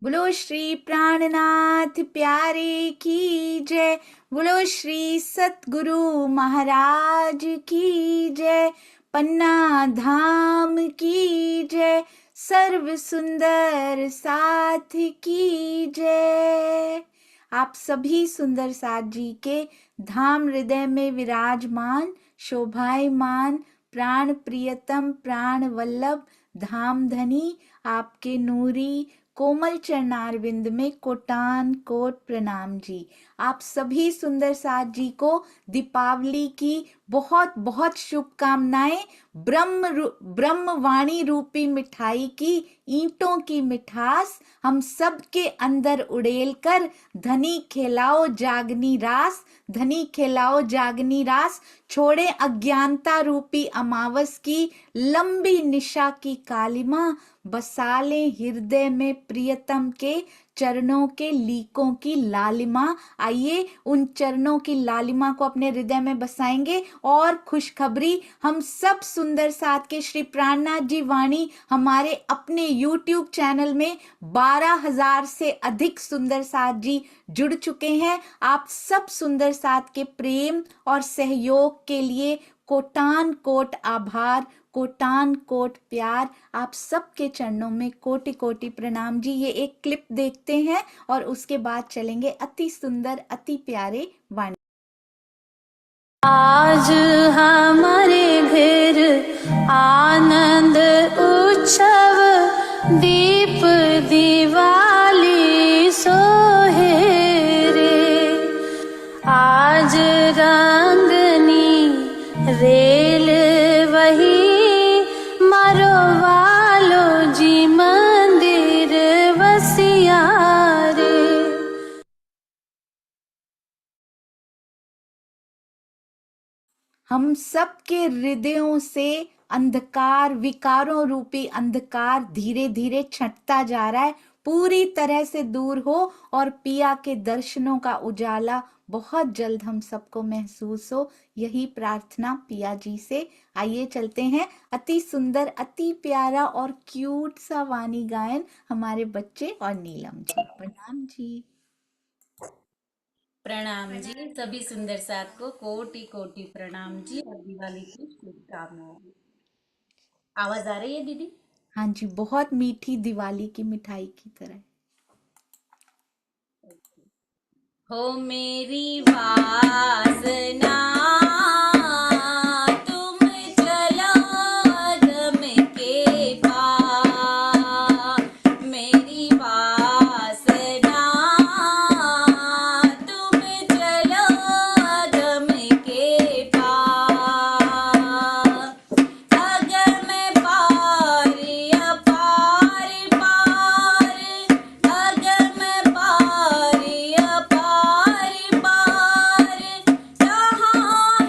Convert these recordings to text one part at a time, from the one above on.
बोलो श्री प्राणनाथ प्यारे की जय। बोलो श्री सतगुरु महाराज की जय। पन्ना धाम की जय। सर्व सुंदर साथ की जय। आप सभी सुंदर साथ जी के धाम हृदय में विराजमान शोभायमान प्राण प्रियतम प्राण वल्लभ धाम धनी आपके नूरी कोमल चरणारविंद में कोटान कोट प्रणाम जी। आप सभी सुंदर साथ जी को दीपावली की बहुत बहुत शुभकामनाएं। ब्रह्मवाणी रूपी मिठाई की ईंटों की मिठास हम सब के अंदर उड़ेल कर धनी खिलाओ जागनी रास, धनी खिलाओ जागनी रास। छोड़े अज्ञानता रूपी अमावस की लंबी निशा की कालिमा, बसा ले हृदय में प्रियतम के चरणों के लीकों की लालिमा। आइए उन चरणों की लालिमा को अपने हृदय में बसाएंगे। और खुशखबरी, हम सब सुंदर साथ के श्री प्राणनाथ जी वाणी हमारे अपने YouTube चैनल में 12,000 से अधिक सुंदर साथ जी जुड़ चुके हैं। आप सब सुंदर साथ के प्रेम और सहयोग के लिए कोटान कोट आभार, कोटान कोट प्यार। आप सबके चरणों में कोटि कोटि प्रणाम जी। ये एक क्लिप देखते हैं और उसके बाद चलेंगे अति सुंदर अति प्यारे वाणी। आज हमारे घर आनंद उत्सव दीप दिवाली सोहे रे। आज रंगनी रेल वही मारो वालो जी मंदिर वसिया रे। हम सबके हृदयों से अंधकार, विकारों रूपी अंधकार धीरे धीरे छंटता जा रहा है, पूरी तरह से दूर हो और पिया के दर्शनों का उजाला बहुत जल्द हम सबको महसूस हो। यही प्रार्थना पिया जी से। आइए चलते हैं अति सुंदर अति प्यारा और क्यूट सा वाणी गायन हमारे बच्चे और नीलम जी। प्रणाम जी। प्रणाम जी। सभी सुंदर साथ को कोटि कोटि प्रणाम जी और दिवाली की शुभकामनाएं। आवाज आ रही है दीदी? हाँ जी, बहुत मीठी दिवाली की मिठाई की तरह। हो मेरी वासना तुम चलो दम के पार। मेरी वासना तुम चलो दम के पार। अगर मैं पार या पार पार, अगर मैं पार या पार पार, जहाँ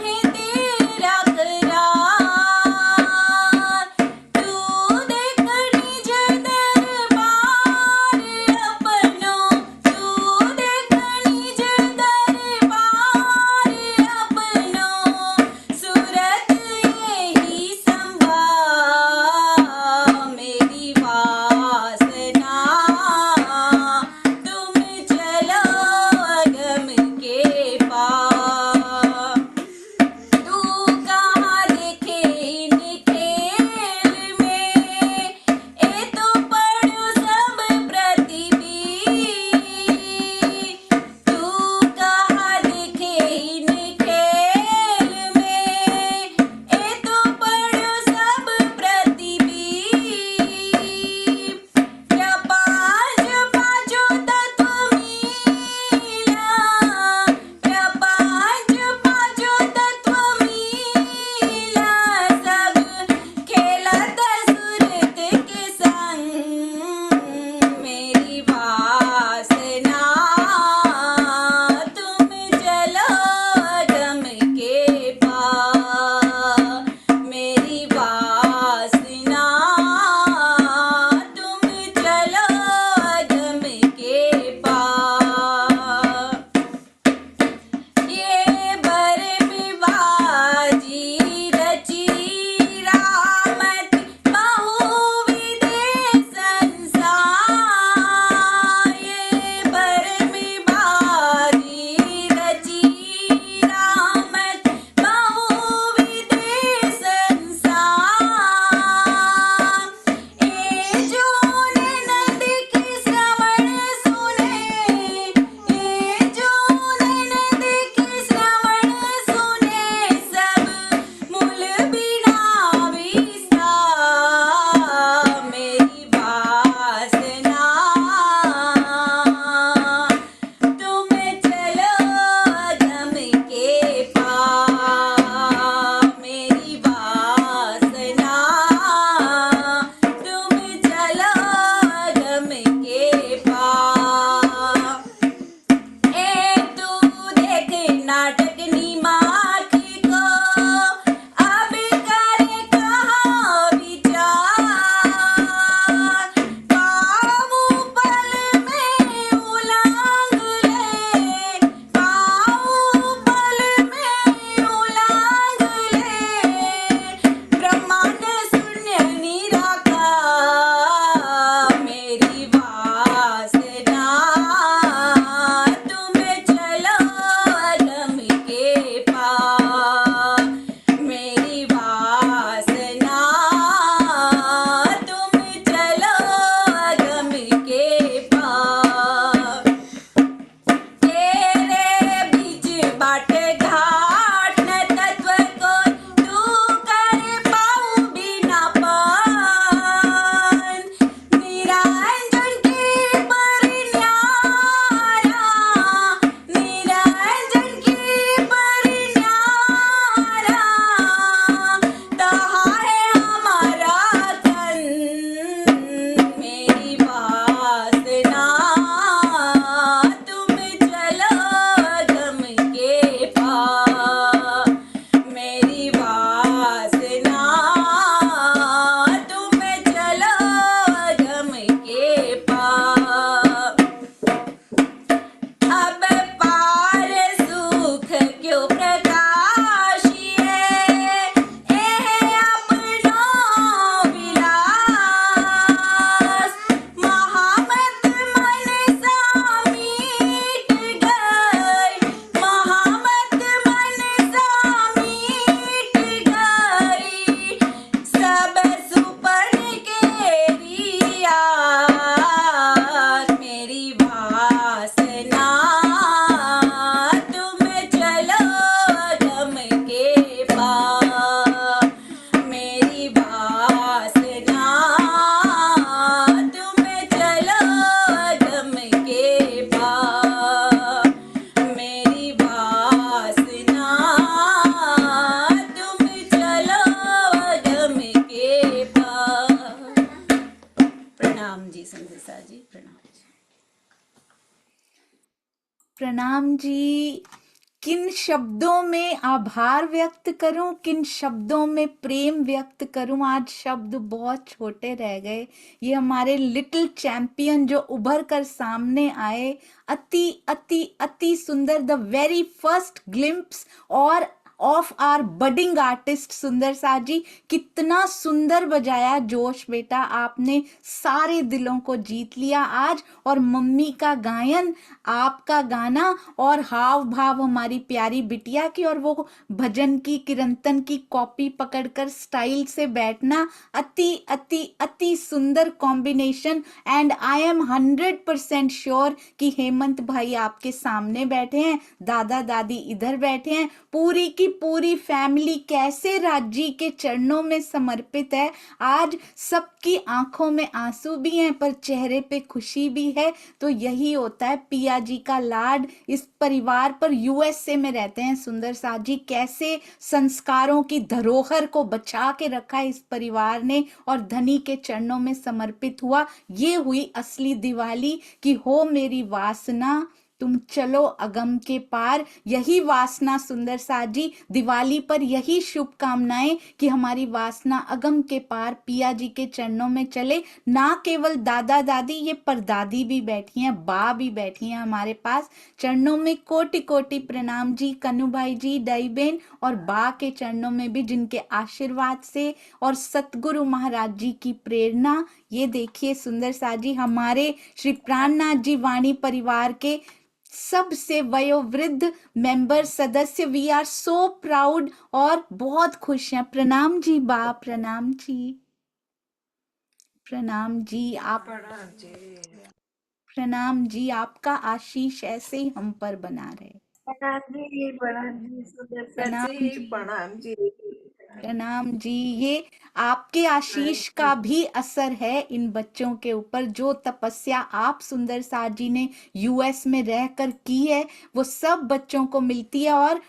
प्रणाम जी सुंदर सा जी, प्रणाम जी। प्रणाम जी। किन शब्दों में आभार व्यक्त करूं, किन शब्दों में प्रेम व्यक्त करूं, आज शब्द बहुत छोटे रह गए। ये हमारे लिटिल चैंपियन जो उभर कर सामने आए, अति अति अति सुंदर, द वेरी फर्स्ट ग्लिम्प्स और ऑफ आर बडिंग आर्टिस्ट सुंदर सा जी। कितना सुंदर बजाया जोश बेटा, आपने सारे दिलों को जीत लिया आज। और मम्मी का गायन, आपका गाना और हाव भाव हमारी प्यारी बिटिया की, और वो भजन की कीर्तन की कॉपी पकड़कर स्टाइल से बैठना, अति अति अति सुंदर combination. And I am 100% sure कि हेमंत भाई आपके सामने बैठे हैं, दादा दादी इधर बैठे हैं, पूरी की पूरी फैमिली कैसे राजी के चरणों में समर्पित है। आज सबकी आंखों में आंसू भी हैं पर चेहरे पे खुशी भी है। तो यही होता है पिया जी का लाड। इस परिवार पर यूएसए में रहते हैं सुंदर सा जी, कैसे संस्कारों की धरोहर को बचा के रखा है इस परिवार ने और धनी के चरणों में समर्पित हुआ। ये हुई असली दिवाली कि हो मेरी वासना तुम चलो अगम के पार। यही वासना सुंदर सा जी, दिवाली पर यही शुभकामनाएं कि हमारी वासना अगम के पार पिया जी के चरणों में चले। ना केवल दादा दादी, ये परदादी भी बैठी हैं, बा भी बैठी हैं हमारे पास। चरणों में कोटि कोटि प्रणाम जी, कन्नू भाई जी, दाई बहन और बा के चरणों में भी, जिनके आशीर्वाद से और सतगुरु महाराज जी की प्रेरणा। ये देखिए सुंदर सा जी, हमारे श्री प्राणनाथ जी वाणी परिवार के सबसे वयोवृद्ध मेंबर सदस्य, वी आर सो प्राउड और बहुत खुश हैं। प्रणाम जी बा, प्रणाम जी, प्रणाम जी आप, प्रणाम जी, आपका आशीष ऐसे ही हम पर बना रहे। प्रणाम जी सुंदर प्रणाम जी, जी, प्रणाम जी। प्रणाम जी। ये आपके आशीष का भी असर है इन बच्चों के ऊपर। जो तपस्या आप सुंदर सा जी ने यूएस में रहकर की है, वो सब बच्चों को मिलती है। और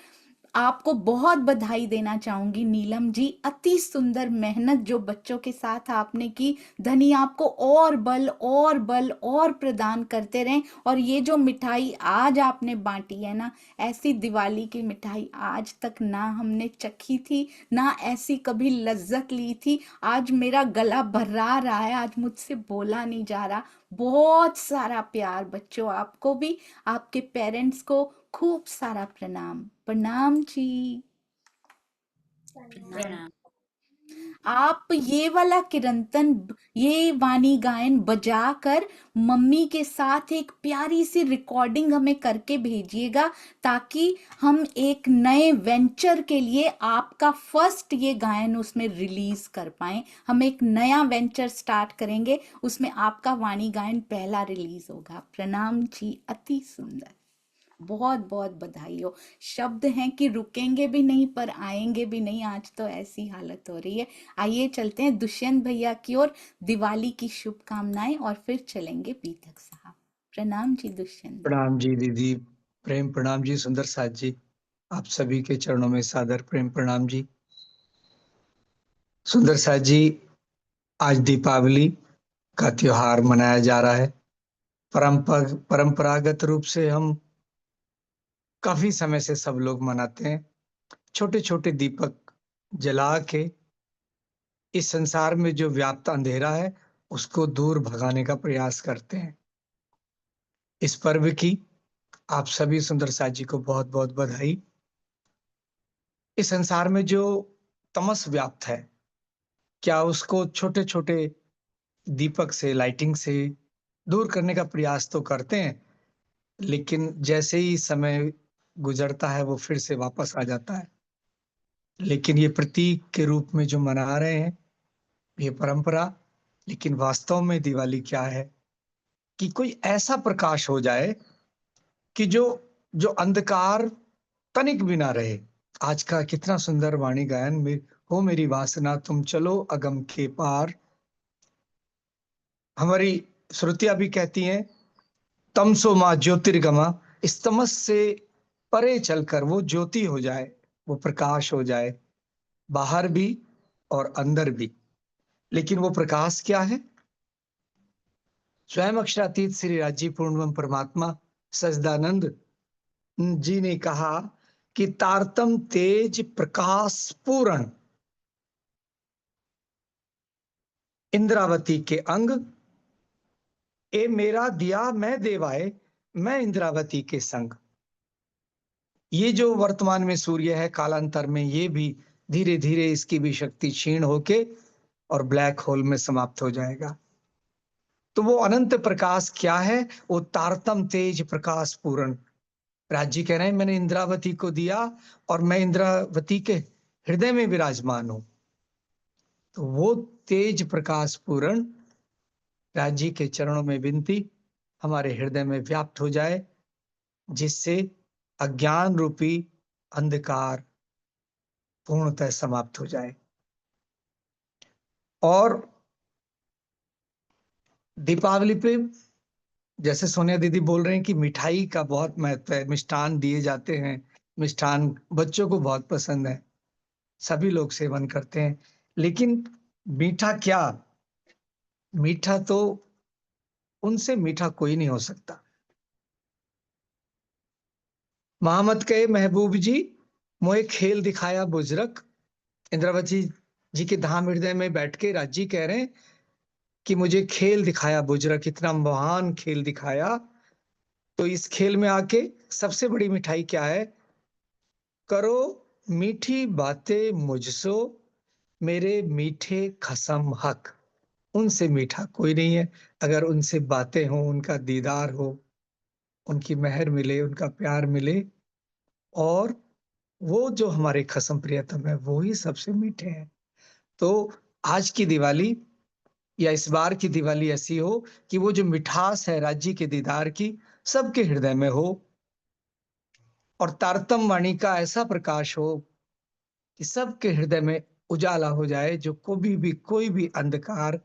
आपको बहुत बधाई देना चाहूंगी नीलम जी, अति सुंदर मेहनत जो बच्चों के साथ आपने की। धनी आपको और बल और प्रदान करते रहें। और ये जो मिठाई आज आपने बांटी है ना, ऐसी दिवाली की मिठाई आज तक ना हमने चखी थी, ना ऐसी कभी लज्जत ली थी। आज मेरा गला भर्रा रहा है, आज मुझसे बोला नहीं जा रहा। बहुत सारा प्यार बच्चों, आपको भी, आपके पेरेंट्स को खूब सारा प्रणाम। प्रणाम जी। प्रणाम। आप ये वाला कीर्तन, ये वाणी गायन बजा कर मम्मी के साथ एक प्यारी सी रिकॉर्डिंग हमें करके भेजिएगा, ताकि हम एक नए वेंचर के लिए आपका फर्स्ट ये गायन उसमें रिलीज कर पाए। हम एक नया वेंचर स्टार्ट करेंगे, उसमें आपका वाणी गायन पहला रिलीज होगा। प्रणाम जी, अति सुंदर, बहुत बहुत बधाई हो। शब्द हैं कि रुकेंगे भी नहीं पर आएंगे भी नहीं, आज तो ऐसी हालत हो रही है। आइए चलते हैं दुष्यंत भैया की ओर, दिवाली की शुभकामनाएं और फिर चलेंगे पीतक साहब। प्रणाम जी दुष्यंत। प्रणाम जी दीदी, प्रेम प्रणाम जी सुंदर साथ जी, आप सभी के चरणों में सादर प्रेम प्रणाम जी। सुंदर साथ जी, आज दीपावली का त्योहार मनाया जा रहा है। परंपरागत रूप से हम काफी समय से सब लोग मनाते हैं। छोटे छोटे दीपक जला के इस संसार में जो व्याप्त अंधेरा है उसको दूर भगाने का प्रयास करते हैं। इस पर्व की आप सभी सुंदर साथ जी को बहुत बहुत बधाई। इस संसार में जो तमस व्याप्त है, क्या उसको छोटे छोटे दीपक से, लाइटिंग से दूर करने का प्रयास तो करते हैं, लेकिन जैसे ही समय गुजरता है वो फिर से वापस आ जाता है। लेकिन ये प्रतीक के रूप में जो मना रहे हैं, ये परंपरा, लेकिन वास्तव में दिवाली क्या है कि कोई ऐसा प्रकाश हो जाए कि जो जो अंधकार तनिक भी ना रहे। आज का कितना सुंदर वाणी गायन में, हो मेरी वासना तुम चलो अगम के पार। हमारी श्रुतियां भी कहती हैं, तमसो मां ज्योतिर्गमा, इस तमस से परे चलकर वो ज्योति हो जाए, वो प्रकाश हो जाए, बाहर भी और अंदर भी। लेकिन वो प्रकाश क्या है? स्वयं अक्षरातीत श्री राजी पूर्णम परमात्मा सच्चिदानंद जी ने कहा कि तारतम तेज प्रकाश पूर्ण इंद्रावती के अंग, ए मेरा दिया मैं देवाए, मैं इंद्रावती के संग। ये जो वर्तमान में सूर्य है, कालांतर में ये भी धीरे धीरे इसकी भी शक्ति क्षीण होके और ब्लैक होल में समाप्त हो जाएगा। तो वो अनंत प्रकाश क्या है? वो तारतम तेज प्रकाश पूर्ण। राजी कह रहे हैं मैंने इंद्रावती को दिया और मैं इंद्रावती के हृदय में विराजमान हूं। तो वो तेज प्रकाश पूर्ण राजी के चरणों में विनती हमारे हृदय में व्याप्त हो जाए, जिससे अज्ञान रूपी अंधकार पूर्णतः समाप्त हो जाए। और दीपावली पे जैसे सोनिया दीदी बोल रहे हैं कि मिठाई का बहुत महत्व है, मिष्ठान दिए जाते हैं, मिष्ठान बच्चों को बहुत पसंद है, सभी लोग सेवन करते हैं। लेकिन मीठा क्या, मीठा तो उनसे मीठा कोई नहीं हो सकता। मोहम्मद कहे महबूब जी मोए खेल दिखाया बुजरक। इंद्रावती जी के धाम हृदय में बैठ के राजी कह रहे हैं कि मुझे खेल दिखाया बुजरक, इतना महान खेल दिखाया। तो इस खेल में आके सबसे बड़ी मिठाई क्या है? करो मीठी बातें मुझसो, मेरे मीठे खसम हक। उनसे मीठा कोई नहीं है। अगर उनसे बातें हो, उनका दीदार हो, उनकी मेहर मिले, उनका प्यार मिले, और वो जो हमारे खसम प्रियतम है वो ही सबसे मीठे हैं। तो आज की दिवाली या इस बार की दिवाली ऐसी हो कि वो जो मिठास है राज्य के दीदार की सबके हृदय में हो, और तारतम वाणी का ऐसा प्रकाश हो कि सबके हृदय में उजाला हो जाए, जो कोई भी अंधकार,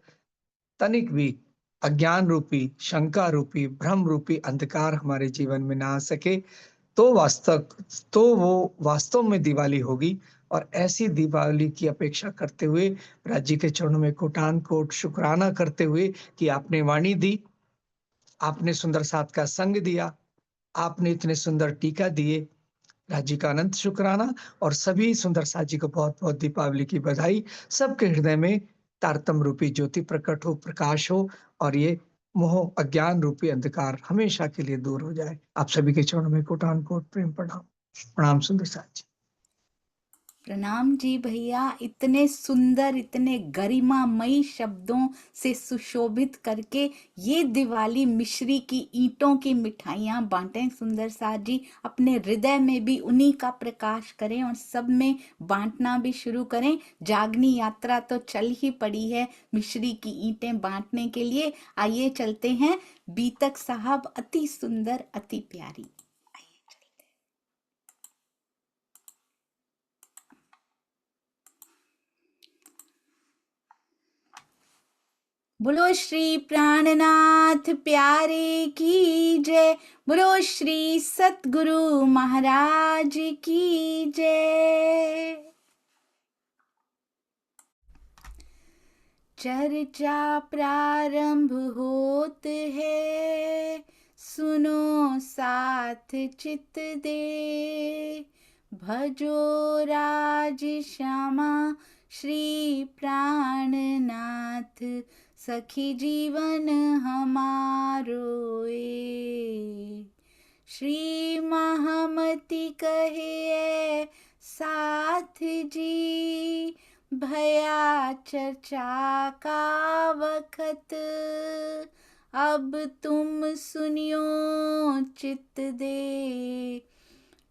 तनिक भी अज्ञान रूपी, शंका रूपी, भ्रम रूपी अंधकार हमारे जीवन में ना आ सके। तो वो वास्तव में दिवाली होगी। और ऐसी दिवाली की अपेक्षा करते हुए राज्य के चरणों में कोटान कोट शुक्राना करते हुए कि आपने वाणी दी, आपने सुंदर साथ का संग दिया, आपने इतने सुंदर टीका दिए, राज्य का अनंत शुक्राना। और सभी सुंदर साथ जी को बहुत बहुत दीपावली की बधाई। सबके हृदय में तारतम रूपी ज्योति प्रकट हो, प्रकाश हो, और ये मोह अज्ञान रूपी अंधकार हमेशा के लिए दूर हो जाए। आप सभी के चरणों में कोटान कोट प्रेम प्रणाम। प्रणाम सुंदर साथ जी। प्रणाम जी भैया, इतने सुंदर, इतने गरिमामयी शब्दों से सुशोभित करके ये दिवाली मिश्री की ईंटों की मिठाइयाँ बांटें। सुंदर साथ जी अपने हृदय में भी उन्हीं का प्रकाश करें और सब में बांटना भी शुरू करें। जागनी यात्रा तो चल ही पड़ी है मिश्री की ईंटें बांटने के लिए। आइए चलते हैं, बीतक साहब अति सुंदर, अति प्यारी। बोलो श्री प्राणनाथ प्यारे की जय, बोलो श्री सतगुरु महाराज की जय। चर्चा प्रारंभ होत है, सुनो साथ चित दे, भजो राज श्यामा श्री प्राणनाथ, सखी जीवन हमारो ए। श्री महामती कहे साथ जी, भया चर्चा का वक्त, अब तुम सुनियो चित दे।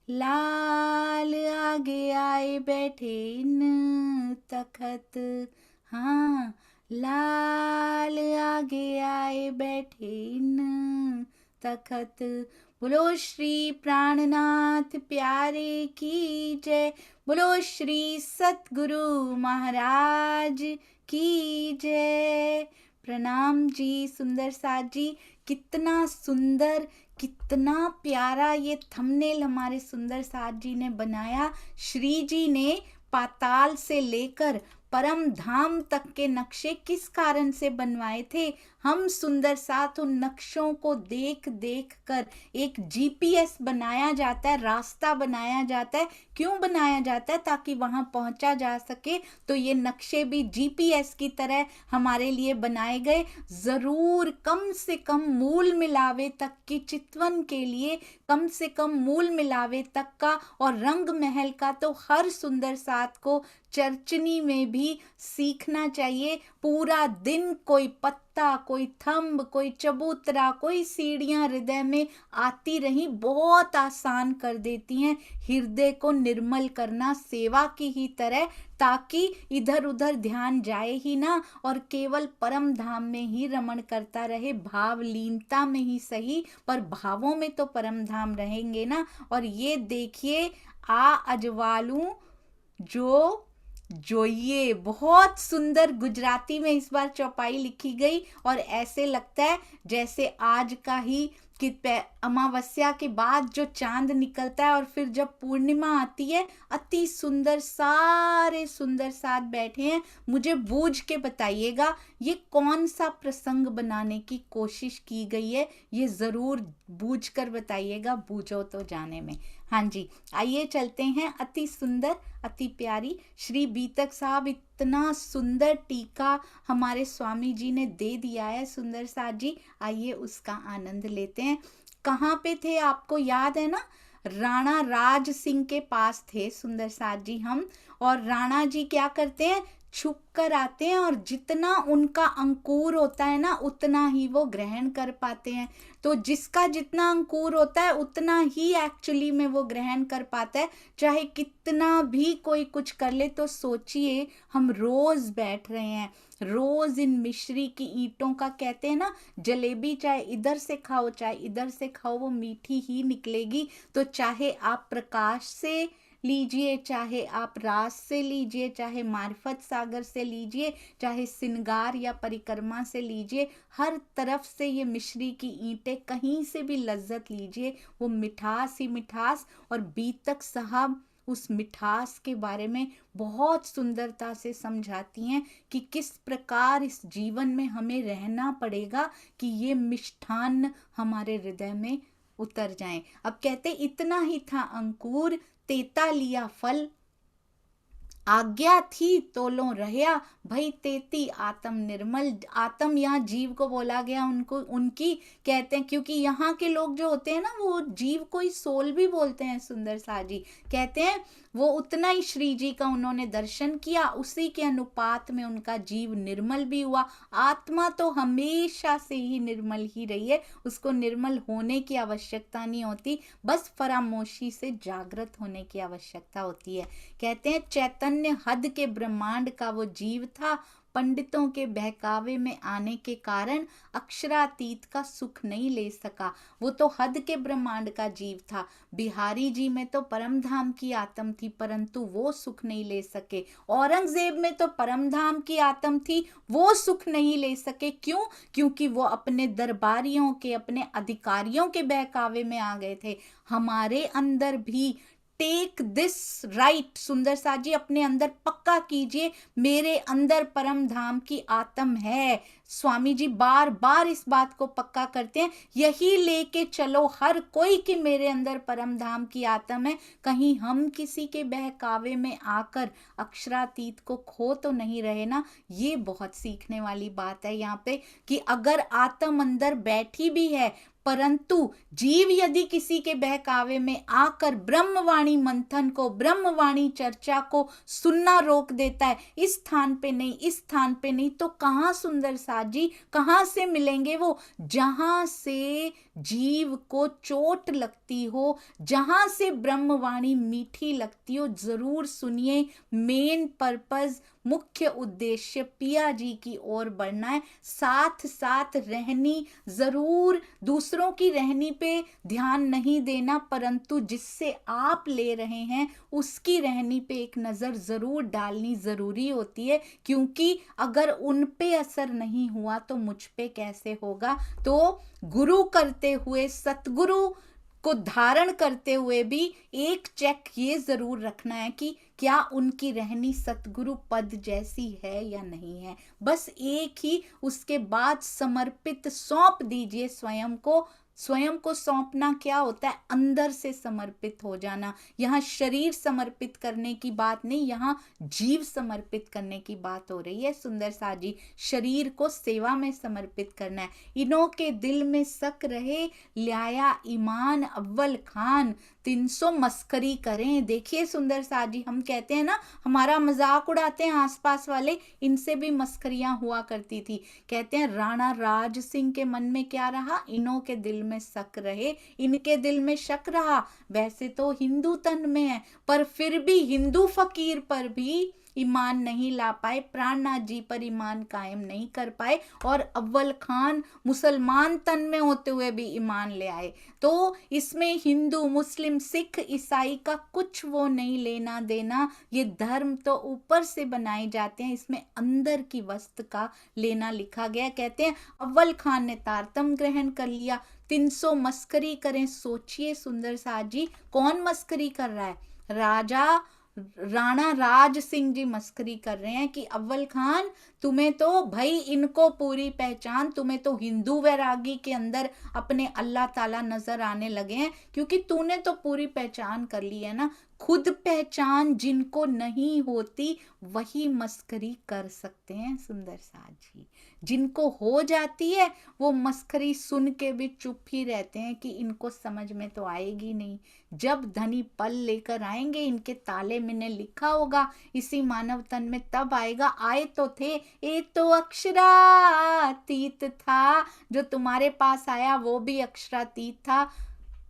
लाल आगे आए बैठे इन तखत, हाँ लाल आगे आए बैठे इन तखत। बोलो श्री प्राणनाथ प्यारे की जय, बोलो श्री सतगुरु महाराज की जय। प्रणाम जी सुंदर साथ जी। कितना सुंदर, कितना प्यारा ये थंबनेल हमारे सुंदर साथ जी ने बनाया। श्री जी ने पाताल से लेकर परम धाम तक के नक्शे किस कारण से बनवाए थे? हम सुंदर साथ उन नक्शों को देख देख कर एक जीपीएस बनाया जाता है, रास्ता बनाया जाता है। क्यों बनाया जाता है? ताकि वहां पहुंचा जा सके। तो ये नक्शे भी जीपीएस की तरह हमारे लिए बनाए गए, जरूर कम से कम मूल मिलावे तक की चितवन के लिए, कम से कम मूल मिलावे तक का और रंग महल का तो हर सुंदर साथ को चर्चनी में भी सीखना चाहिए। पूरा दिन कोई पत्ता, कोई थंब, कोई चबूतरा, कोई सीढ़ियां हृदय में आती रही, बहुत आसान कर देती हैं हृदय को निर्मल करना सेवा की ही तरह, ताकि इधर उधर ध्यान जाए ही ना और केवल परम धाम में ही रमण करता रहे। भावलीनता में ही सही, पर भावों में तो परम धाम रहेंगे ना। और ये देखिए, आ अजवालू जो जोइए, बहुत सुंदर गुजराती में इस बार चौपाई लिखी गई और ऐसे लगता है जैसे आज का ही कि अमावस्या के बाद जो चांद निकलता है और फिर जब पूर्णिमा आती है, अति सुंदर सारे सुंदर साथ बैठे हैं। मुझे बूझ के बताइएगा ये कौन सा प्रसंग बनाने की कोशिश की गई है, ये जरूर बूझ कर बताइएगा, बूझो तो जाने में। हाँ जी, आइए चलते हैं। अति सुंदर, अति प्यारी श्री बीतक साहब, इतना सुंदर टीका हमारे स्वामी जी ने दे दिया है सुंदर साथ जी, आइए उसका आनंद लेते हैं। कहाँ पे थे आपको याद है ना? राणा राज सिंह के पास थे सुंदर साथ जी हम, और राणा जी क्या करते हैं, छुप कर आते हैं और जितना उनका अंकुर होता है ना उतना ही वो ग्रहण कर पाते हैं। तो जिसका जितना अंकुर होता है उतना ही एक्चुअली में वो ग्रहण कर पाता है, चाहे कितना भी कोई कुछ कर ले। तो सोचिए, हम रोज बैठ रहे हैं, रोज इन मिश्री की ईंटों का, कहते हैं ना जलेबी चाहे इधर से खाओ चाहे इधर से खाओ वो मीठी ही निकलेगी। तो चाहे आप प्रकाश से लीजिए, चाहे आप रास से लीजिए, चाहे मार्फत सागर से लीजिए, चाहे सिंगार या परिक्रमा से लीजिए, हर तरफ से ये मिश्री की ईंटें, कहीं से भी लज्जत लीजिए, वो मिठास ही मिठास। और बीतक साहब उस मिठास के बारे में बहुत सुंदरता से समझाती हैं कि किस प्रकार इस जीवन में हमें रहना पड़ेगा कि ये मिष्ठान्न हमारे हृदय में उतर जाएं। अब कहते इतना ही था अंकुर, तेता लिया फल, आज्ञा थी तोलो रहया, भई तेती आत्म निर्मल। आत्म यहाँ जीव को बोला गया, उनको उनकी कहते हैं, क्योंकि यहाँ के लोग जो होते हैं ना वो जीव को ही सोल भी बोलते हैं। सुंदर साथ जी कहते हैं वो उतना ही श्री जी का उन्होंने दर्शन किया, उसी के अनुपात में उनका जीव निर्मल भी हुआ। आत्मा तो हमेशा से ही निर्मल ही रही है, उसको निर्मल होने की आवश्यकता नहीं होती, बस फरामोशी से जागृत होने की आवश्यकता होती है। कहते हैं चैतन्य हद के ब्रह्मांड का वो जीव था, पंडितों के बहकावे में आने के कारण अक्षरातीत का सुख नहीं ले सका। वो तो हद के ब्रह्मांड का जीव था। बिहारी जी में तो परम धाम की आत्म थी, परंतु वो सुख नहीं ले सके। औरंगजेब में तो परम धाम की आत्म थी, वो सुख नहीं ले सके। क्यों? क्योंकि वो अपने दरबारियों के, अपने अधिकारियों के बहकावे में आ गए थे। हमारे अंदर भी टेक दिस राइट, सुंदर साथ जी अपने अंदर पक्का कीजिए, मेरे अंदर परम धाम की आत्म है। स्वामी जी बार बार इस बात को पक्का करते हैं, यही लेके चलो हर कोई कि मेरे अंदर परम धाम की आत्म है। कहीं हम किसी के बहकावे में आकर अक्षरातीत को खो तो नहीं रहे ना। ये बहुत सीखने वाली बात है यहाँ पे, कि अगर आत्म अंदर बैठी भी है, परंतु जीव यदि किसी के बहकावे में आकर ब्रह्मवाणी मंथन को, ब्रह्मवाणी चर्चा को सुनना रोक देता है, इस स्थान पे नहीं, इस स्थान पे नहीं, तो कहाँ सुंदर साथ जी, कहाँ से मिलेंगे वो? जहां से जीव को चोट लगती हो, जहां से ब्रह्मवाणी मीठी लगती हो, जरूर सुनिए। मेन पर्पस, मुख्य उद्देश्य पिया जी की ओर बढ़ना है, साथ साथ रहनी, जरूर दूसरों की रहनी पे ध्यान नहीं देना, परंतु जिससे आप ले रहे हैं उसकी रहनी पे एक नजर जरूर डालनी जरूरी होती है, क्योंकि अगर उन पे असर नहीं हुआ तो मुझ पे कैसे होगा। तो गुरु करते हुए सतगुरु को धारण करते हुए भी एक चेक ये जरूर रखना है कि क्या उनकी रहनी सतगुरु पद जैसी है या नहीं है। बस एक ही, उसके बाद समर्पित सौंप दीजिए स्वयं को। स्वयं को सौंपना क्या होता है? अंदर से समर्पित हो जाना। यहाँ शरीर समर्पित करने की बात नहीं, यहाँ जीव समर्पित करने की बात हो रही है। सुंदर सा जी, शरीर को सेवा में समर्पित करना है। इन्हों के दिल में शक रहे, लाया ईमान अव्वल खान, 300 मस्करी करें। देखिए सुंदर सा जी, हम कहते हैं ना, हमारा मजाक उड़ाते हैं आसपास वाले, इनसे भी मस्करियां हुआ करती थी। कहते हैं राणा राज सिंह के मन में क्या रहा? इन्हों के दिल में शक रहे, इनके दिल में शक रहा। वैसे तो हिंदू तन में है, पर फिर भी हिंदू फकीर पर भी ईमान नहीं ला पाए, प्राणनाथ जी पर ईमान कायम नहीं कर पाए, और अव्वल खान मुसलमान तन में होते हुए भी ईमान ले आए। तो इसमें हिंदू, मुस्लिम, सिख, ईसाई का कुछ वो नहीं लेना देना। ये धर्म तो ऊपर से बनाए जाते हैं, इसमें अंदर की वस्तु का लेना लिखा गया। कहते हैं अव्वल खान ने तारतम ग्रहण कर लिया, 300 मस्करी करें। सोचिए सुंदर सा जी, कौन मस्करी कर रहा है? राणा राज सिंह जी मस्करी कर रहे हैं कि अव्वल खान, तुम्हें तो भाई इनको पूरी पहचान, तुम्हें तो हिंदू वैरागी के अंदर अपने अल्लाह ताला नजर आने लगे हैं, क्योंकि तूने तो पूरी पहचान कर ली है ना। खुद पहचान जिनको नहीं होती वही मस्करी कर सकते हैं सुंदर सा जी। जिनको हो जाती है वो मस्करी सुन के भी चुप ही रहते हैं कि इनको समझ में तो आएगी नहीं। जब धनी पल लेकर आएंगे, इनके ताले में ने लिखा होगा इसी मानव तन में, तब आएगा। आए तो थे, एक तो अक्षरातीत था, जो तुम्हारे पास आया वो भी अक्षरातीत था,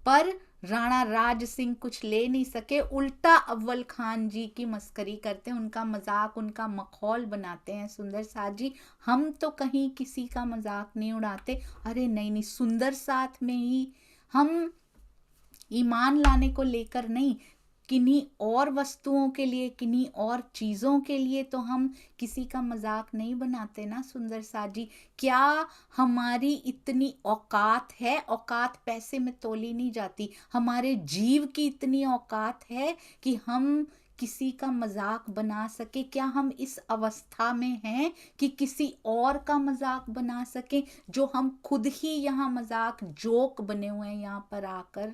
पर राणा राज सिंह कुछ ले नहीं सके, उल्टा अव्वल खान जी की मस्करी करते हैं, उनका मजाक, उनका मखौल बनाते हैं। सुंदर साथ जी, हम तो कहीं किसी का मजाक नहीं उड़ाते। अरे नहीं नहीं, सुंदर साथ में ही हम ईमान लाने को लेकर नहीं, किन्हीं और वस्तुओं के लिए, किन्हीं और चीजों के लिए तो हम किसी का मजाक नहीं बनाते ना सुंदर सा जी। क्या हमारी इतनी औकात है? औकात पैसे में तोली नहीं जाती। हमारे जीव की इतनी औकात है कि हम किसी का मजाक बना सके? क्या हम इस अवस्था में हैं कि किसी और का मजाक बना सके? जो हम खुद ही यहाँ मजाक, जोक बने हुए हैं यहाँ पर आकर।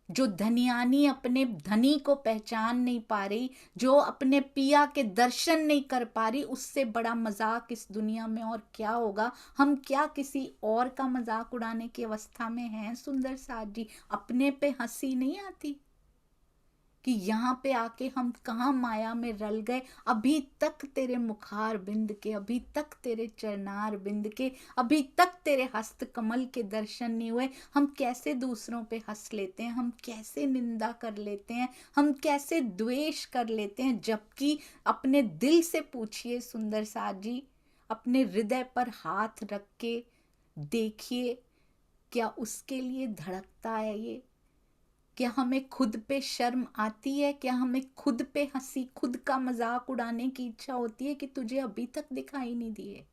जो धनियानी अपने धनी को पहचान नहीं पा रही, जो अपने पिया के दर्शन नहीं कर पा रही, उससे बड़ा मजाक इस दुनिया में और क्या होगा? हम क्या किसी और का मजाक उड़ाने की अवस्था में हैं सुंदर साथ जी? अपने पे हंसी नहीं आती कि यहाँ पे आके हम कहाँ माया में रल गए? अभी तक तेरे मुखार बिंद के, अभी तक तेरे चरनार बिंद के, अभी तक तेरे हस्त कमल के दर्शन नहीं हुए। हम कैसे दूसरों पे हंस लेते हैं, हम कैसे निंदा कर लेते हैं, हम कैसे द्वेष कर लेते हैं, जबकि अपने दिल से पूछिए सुंदर साथ जी, अपने हृदय पर हाथ रख के देखिए, क्या उसके लिए धड़कता है ये? क्या हमें खुद पे शर्म आती है? क्या हमें खुद पे हंसी, खुद का मजाक उड़ाने की इच्छा होती है कि तुझे अभी तक दिखाई नहीं दिए?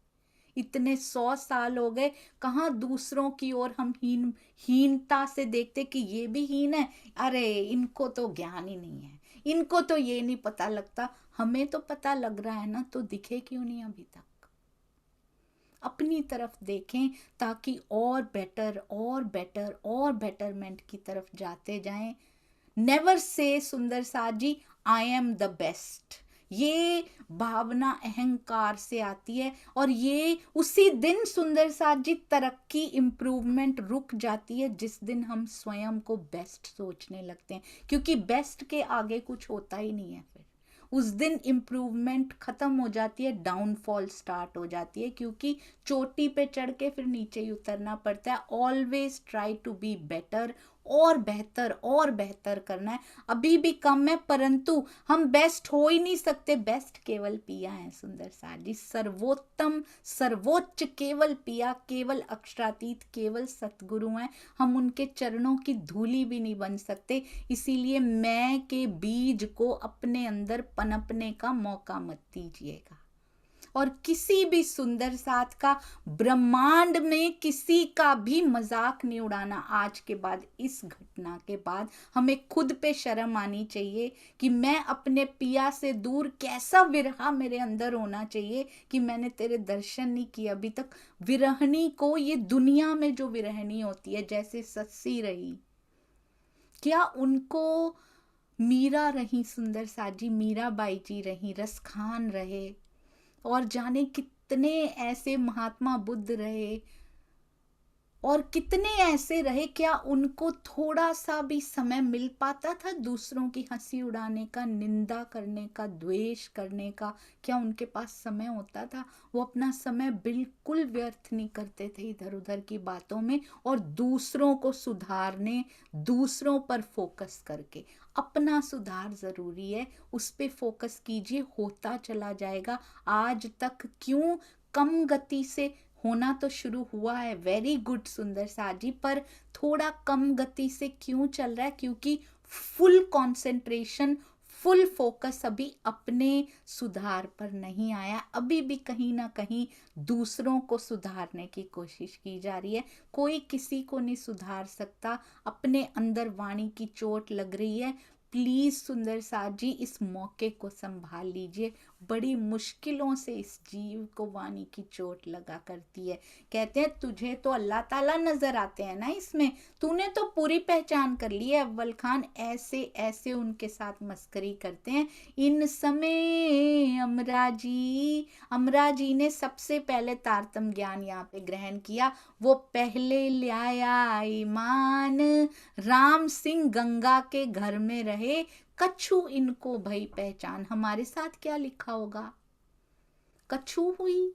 इतने 100 साल हो गए, कहाँ दूसरों की ओर हम हीनता से देखते कि ये भी हीन है, अरे इनको तो ज्ञान ही नहीं है, इनको तो ये नहीं पता लगता। हमें तो पता लग रहा है ना, तो दिखे क्यों नहीं अभी तक? अपनी तरफ देखें ताकि और बेटर और बेटर और बेटरमेंट की तरफ जाते जाएं। नेवर से सुंदर साथ जी आई एम द बेस्ट, ये भावना अहंकार से आती है, और ये उसी दिन सुंदर साथ जी तरक्की, इंप्रूवमेंट रुक जाती है जिस दिन हम स्वयं को बेस्ट सोचने लगते हैं, क्योंकि बेस्ट के आगे कुछ होता ही नहीं है। फिर उस दिन इम्प्रूवमेंट खत्म हो जाती है, डाउनफॉल स्टार्ट हो जाती है, क्योंकि चोटी पे चढ़ के फिर नीचे ही उतरना पड़ता है। Always try to be better, और बेहतर करना है। अभी भी कम है, परंतु हम बेस्ट हो ही नहीं सकते। बेस्ट केवल पिया है सुंदर साथ जी, सर्वोत्तम सर्वोच्च केवल पिया, केवल अक्षरातीत, केवल सतगुरु हैं। हम उनके चरणों की धूली भी नहीं बन सकते। इसीलिए मैं के बीज को अपने अंदर पनपने का मौका मत दीजिएगा। और किसी भी सुंदर साथ का, ब्रह्मांड में किसी का भी मजाक नहीं उड़ाना। आज के बाद, इस घटना के बाद हमें खुद पे शर्म आनी चाहिए कि मैं अपने पिया से दूर, कैसा विरहा मेरे अंदर होना चाहिए कि मैंने तेरे दर्शन नहीं किए अभी तक। विरहनी को, ये दुनिया में जो विरहनी होती है, जैसे सस्सी रही, क्या उनको मीरा रही, सुंदर साजी मीराबाई जी रही, रसखान रहे, और जाने कितने ऐसे महात्मा बुद्ध रहे, और कितने ऐसे रहे, क्या उनको थोड़ा सा भी समय मिल पाता था दूसरों की हंसी उड़ाने का, निंदा करने का, द्वेष करने का? क्या उनके पास समय होता था? वो अपना समय बिल्कुल व्यर्थ नहीं करते थे इधर उधर की बातों में, और दूसरों को सुधारने, दूसरों पर फोकस करके। अपना सुधार जरूरी है, उस पे फोकस कीजिए, होता चला जाएगा। आज तक क्यों कम गति से होना तो शुरू हुआ है, वेरी गुड सुंदर साजी, पर थोड़ा कम गति से क्यों चल रहा है? क्योंकि फुल कंसंट्रेशन, फुल फोकस अभी अपने सुधार पर नहीं आया। अभी भी कहीं ना कहीं दूसरों को सुधारने की कोशिश की जा रही है। कोई किसी को नहीं सुधार सकता, अपने अंदर वाणी की चोट लग रही है। प्लीज सुंदर साथ जी, इस मौके को संभाल लीजिए। बड़ी मुश्किलों से इस जीव को वाणी की चोट लगा करती है। कहते हैं तुझे तो अल्लाह ताला नजर आते हैं ना इसमें, तूने तो पूरी पहचान कर ली है अव्वल खान। ऐसे ऐसे उनके साथ मस्करी करते हैं। इन समय अमरा जी ने सबसे पहले तारतम ज्ञान यहाँ पे ग्रहण किया। वो पहले लाया ईमान, राम सिंह गंगा के घर में रहे, कछु इनको भई पहचान। हमारे साथ क्या लिखा होगा? कछु हुई,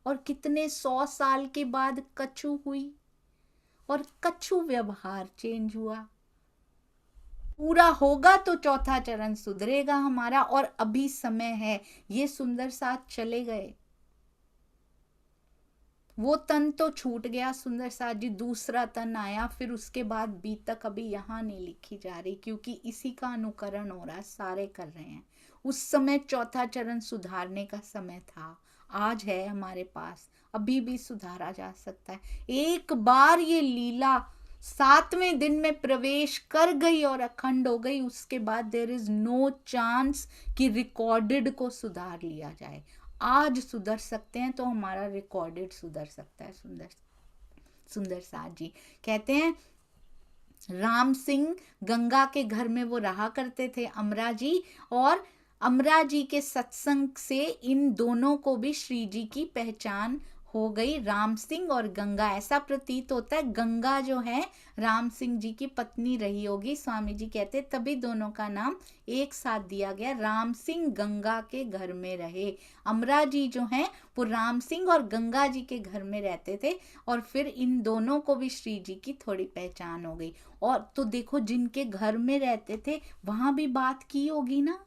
और कितने 100 साल के बाद कछु हुई, और कछु व्यवहार चेंज हुआ। पूरा होगा तो चौथा चरण सुधरेगा हमारा, और अभी समय है। ये सुंदर साथ चले गए, वो तन तो छूट गया सुंदर साथ जी, दूसरा तन आया, फिर उसके बाद बीतक अभी यहाँ नहीं लिखी जा रही, क्योंकि इसी का अनुकरण हो रहा है, सारे कर रहे हैं। उस समय चौथा चरण सुधारने का समय था, आज है हमारे पास, अभी भी सुधारा जा सकता है। एक बार ये लीला 7वें दिन में प्रवेश कर गई और अखंड हो गई, उसके बाद देयर इज नो चांस कि रिकॉर्डेड को सुधार लिया जाए। आज सुधर सकते हैं तो हमारा रिकॉर्डेड सुधर सकता है। सुंदर साथ जी कहते हैं राम सिंह गंगा के घर में वो रहा करते थे, अमरा जी, और अमरा जी के सत्संग से इन दोनों को भी श्री जी की पहचान हो गई। राम सिंह और गंगा, ऐसा प्रतीत होता है गंगा जो है राम सिंह जी की पत्नी रही होगी। स्वामी जी कहते तभी दोनों का नाम एक साथ दिया गया, राम सिंह गंगा के घर में रहे। अमरा जी जो हैं वो राम सिंह और गंगा जी के घर में रहते थे, और फिर इन दोनों को भी श्री जी की थोड़ी पहचान हो गई। और तो देखो जिनके घर में रहते थे वहां भी बात की होगी ना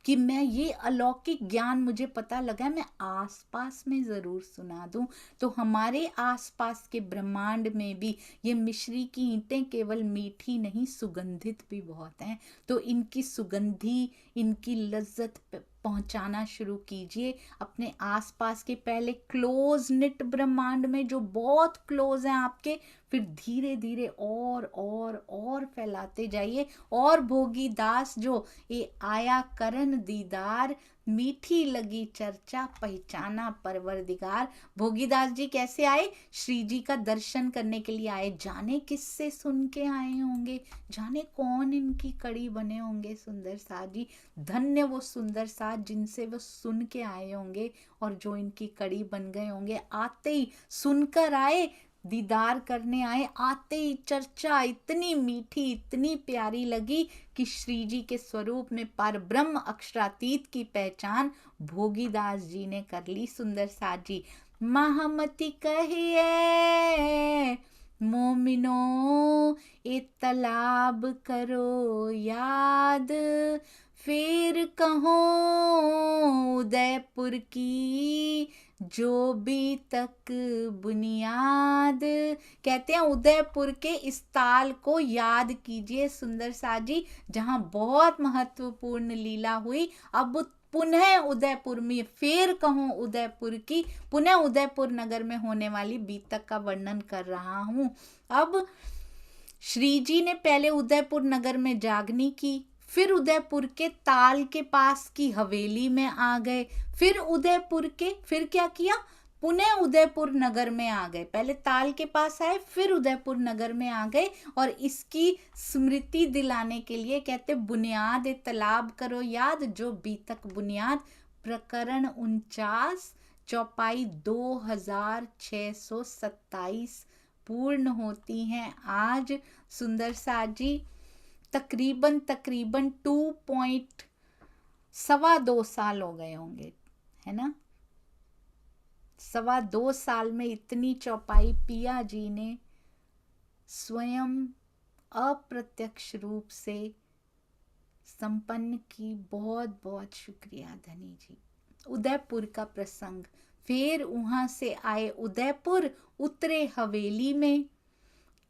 कि मैं ये अलौकिक ज्ञान मुझे पता लगा, मैं आसपास में जरूर सुना दूं। तो हमारे आसपास के ब्रह्मांड में भी ये मिश्री की ईंटें केवल मीठी नहीं, सुगंधित भी बहुत हैं। तो इनकी सुगंधी, इनकी लज्जत पहुंचाना शुरू कीजिए अपने आसपास के, पहले क्लोज निट ब्रह्मांड में जो बहुत क्लोज हैं आपके, फिर धीरे धीरे और फैलाते जाइए। और भोगी दास जो ये आया करन दीदार, मीठी लगी चर्चा पहचाना परवरदिगार। भोगीदास जी कैसे आए? श्री जी का दर्शन करने के लिए आए। जाने किससे सुन के आए होंगे, जाने कौन इनकी कड़ी बने होंगे सुंदर साथ जी। धन्य वो सुंदर साथ जिनसे वो सुन के आए होंगे और जो इनकी कड़ी बन गए होंगे। आते ही सुनकर आए, दीदार करने आए, आते ही चर्चा इतनी मीठी, इतनी प्यारी लगी कि श्री जी के स्वरूप में पर ब्रह्म अक्षरातीत की पहचान भोगीदास जी ने कर ली। सुंदर साथ जी महामती कहिए मोमिनो इतलाब करो याद, फिर कहो उदयपुर की जो भी तक बुनियाद। कहते हैं उदयपुर के इस ताल को याद कीजिए सुंदर साथ जी, जहां बहुत महत्वपूर्ण लीला हुई। अब पुनः उदयपुर में फिर कहूँ उदयपुर की, पुनः उदयपुर नगर में होने वाली बीतक का वर्णन कर रहा हूँ। अब श्री जी ने पहले उदयपुर नगर में जागनी की, फिर उदयपुर के ताल के पास की हवेली में आ गए, फिर उदयपुर के, फिर क्या किया, पुनः उदयपुर नगर में आ गए। पहले ताल के पास आए, फिर उदयपुर नगर में आ गए, और इसकी स्मृति दिलाने के लिए कहते बुनियाद तालाब करो याद, जो बीतक बुनियाद, प्रकरण 49, चौपाई 2627 पूर्ण होती हैं आज। सुंदर साथ जी तकरीबन 2.2 साल हो गए होंगे, है ना। 2.25 साल में इतनी चौपाई पिया जी ने स्वयं अप्रत्यक्ष रूप से संपन्न की। बहुत बहुत शुक्रिया धनी जी। उदयपुर का प्रसंग, फिर वहां से आए उदयपुर, उतरे हवेली में,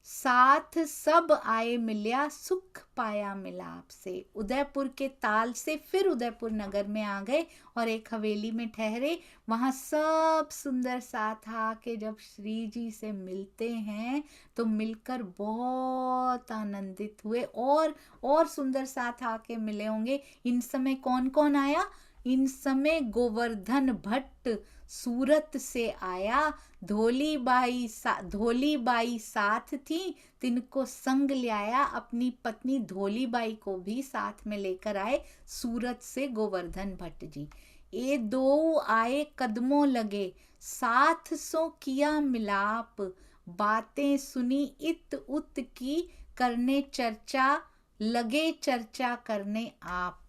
साथ सब आए मिल्या, सुख पाया मिलाप से। उदयपुर के ताल से फिर उदयपुर नगर में आ गए और एक हवेली में ठहरे। वहां सब सुंदर साथ आके जब श्री जी से मिलते हैं तो मिलकर बहुत आनंदित हुए, और सुंदर साथ आके मिले होंगे। इन समय कौन कौन आया, इन समय गोवर्धन भट्ट सूरत से आया, धोली बाई साथ थी, तिनको संग ले आया, अपनी पत्नी धोली बाई को भी साथ में लेकर आए सूरत से गोवर्धन भट्ट जी। ये दो आए कदमों लगे, साथ सो किया मिलाप, बातें सुनी इत उत की, करने चर्चा लगे चर्चा करने आप।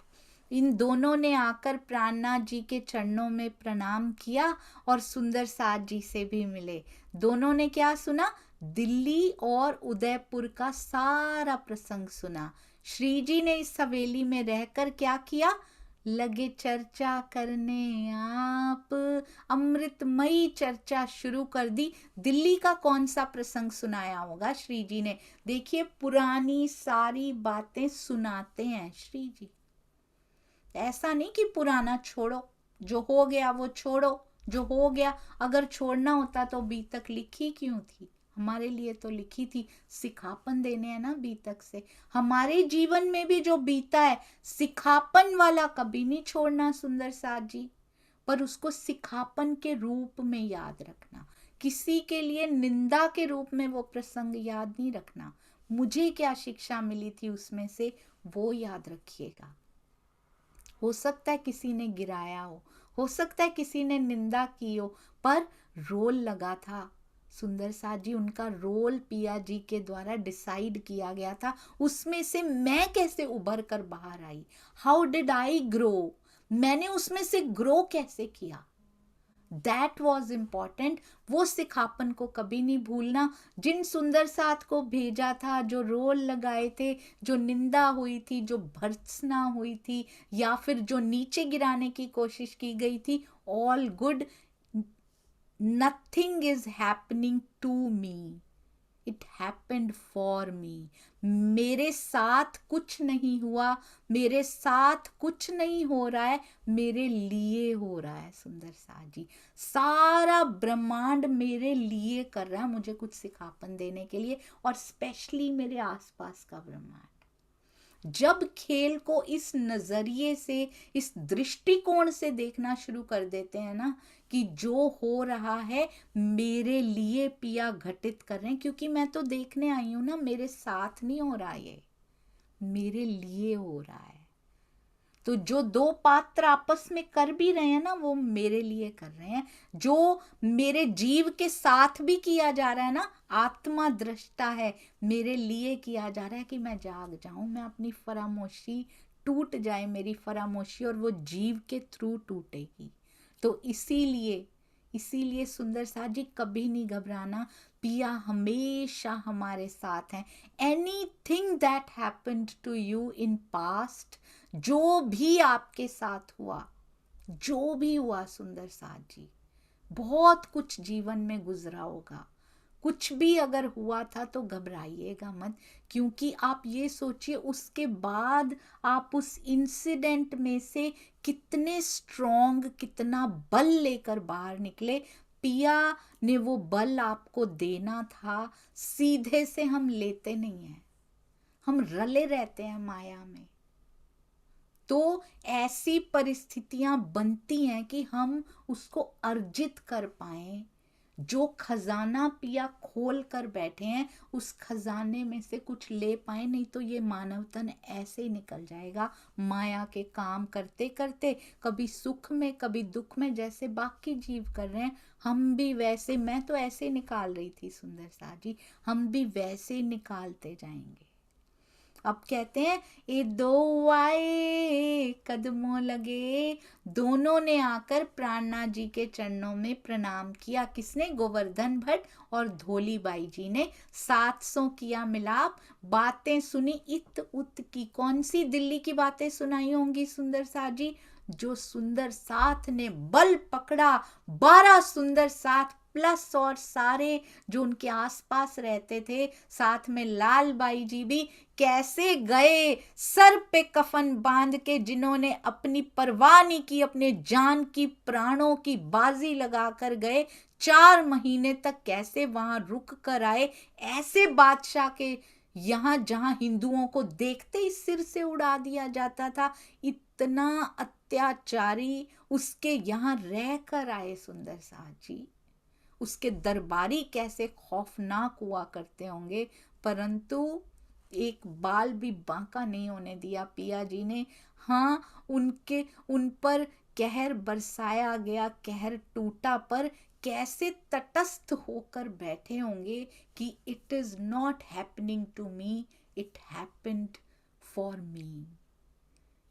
इन दोनों ने आकर प्राणनाथ जी के चरणों में प्रणाम किया और सुंदर साथ जी से भी मिले। दोनों ने क्या सुना, दिल्ली और उदयपुर का सारा प्रसंग सुना। श्री जी ने इस हवेली में रहकर क्या किया, लगे चर्चा करने आप, अमृतमयी चर्चा शुरू कर दी। दिल्ली का कौन सा प्रसंग सुनाया होगा श्री जी ने, देखिए पुरानी सारी बातें सुनाते हैं श्री जी। ऐसा नहीं कि पुराना छोड़ो, जो हो गया वो छोड़ो, जो हो गया, अगर छोड़ना होता तो बीतक लिखी क्यों थी, हमारे लिए तो लिखी थी, सिखापन देने हैं ना बीतक से। हमारे जीवन में भी जो बीता है सिखापन वाला कभी नहीं छोड़ना सुंदर साथ जी, पर उसको सिखापन के रूप में याद रखना, किसी के लिए निंदा के रूप में वो प्रसंग याद नहीं रखना। मुझे क्या शिक्षा मिली थी उसमें से वो याद रखिएगा। हो सकता है किसी ने गिराया हो सकता है किसी ने निंदा की हो, पर रोल लगा था सुंदर साथ जी, उनका रोल पिया जी के द्वारा डिसाइड किया गया था। उसमें से मैं कैसे उभर कर बाहर आई, हाउ डिड आई ग्रो, मैंने उसमें से ग्रो कैसे किया, दैट वॉज इम्पॉर्टेंट। वो सिखापन को कभी नहीं भूलना। जिन सुंदर साथ को भेजा था, जो रोल लगाए थे, जो निंदा हुई थी, जो भर्त्सना हुई थी, या फिर जो नीचे गिराने की कोशिश की गई थी, all good, nothing is happening to me, it happened for me. मेरे साथ कुछ नहीं हुआ, मेरे साथ कुछ नहीं हो रहा है, मेरे लिए हो रहा है सुंदर साथ जी। सारा ब्रह्मांड मेरे लिए कर रहा है, मुझे कुछ सिखापन देने के लिए, और स्पेशली मेरे आसपास का ब्रह्मांड। जब खेल को इस नजरिए से, इस दृष्टिकोण से देखना शुरू कर देते हैं ना, कि जो हो रहा है मेरे लिए पिया घटित कर रहे हैं, क्योंकि मैं तो देखने आई हूं ना, मेरे साथ नहीं हो रहा, ये मेरे लिए हो रहा है। तो जो दो पात्र आपस में कर भी रहे हैं ना, वो मेरे लिए कर रहे हैं। जो मेरे जीव के साथ भी किया जा रहा है ना, आत्मा दृष्टा है, मेरे लिए किया जा रहा है कि मैं जाग जाऊं, मैं अपनी फरामोशी टूट जाए मेरी फरामोशी, और वो जीव के थ्रू टूटेगी। तो इसीलिए सुंदर साथ जी कभी नहीं घबराना, पिया हमेशा हमारे साथ हैं। Anything that happened to you in past, जो भी आपके साथ हुआ, जो भी हुआ सुंदर साथ जी, बहुत कुछ जीवन में गुजरा होगा, कुछ भी अगर हुआ था तो घबराइएगा मत, क्योंकि आप ये सोचिए उसके बाद आप उस इंसिडेंट में से कितने स्ट्रॉन्ग, कितना बल लेकर बाहर निकले। पिया ने वो बल आपको देना था, सीधे से हम लेते नहीं हैं, हम रले रहते हैं माया में। तो ऐसी परिस्थितियां बनती हैं कि हम उसको अर्जित कर पाए। जो खजाना पिया खोल कर बैठे हैं उस खजाने में से कुछ ले पाए, नहीं तो ये मानव तन ऐसे ही निकल जाएगा माया के काम करते करते, कभी सुख में कभी दुख में, जैसे बाकी जीव कर रहे हैं हम भी वैसे। मैं तो ऐसे निकाल रही थी सुंदर सा जी, हम भी वैसे ही निकालते जाएंगे। अब कहते हैं ये दो आए कदमों लगे, दोनों ने आकर प्राणनाथ जी के चरणों में प्रणाम किया। किसने? गोवर्धन भट्ट और धोली बाई जी ने। 700 किया मिलाप, बातें सुनी इत उत की। कौन सी दिल्ली की बातें सुनाई होंगी सुंदर साथ जी? जो सुंदर साथ ने बल पकड़ा, 12 सुंदर साथ प्लस और सारे जो उनके आसपास रहते थे, साथ में लाल बाई जी भी कैसे गए सर पे कफन बांध के, जिन्होंने अपनी परवाह नहीं की, अपने जान की प्राणों की बाजी लगाकर गए। 4 महीने तक कैसे वहां रुक कर आए, ऐसे बादशाह के यहां जहां हिंदुओं को देखते ही सिर से उड़ा दिया जाता था, इतना अत्याचारी उसके यहां रह कर आए सुंदर साथ जी। उसके दरबारी कैसे खौफनाक हुआ करते होंगे, परंतु एक बाल भी बांका नहीं होने दिया पिया जी ने। हाँ, उन पर कहर बरसाया गया, कहर टूटा, पर कैसे तटस्थ होकर बैठे होंगे कि it is not happening to me, it happened for me.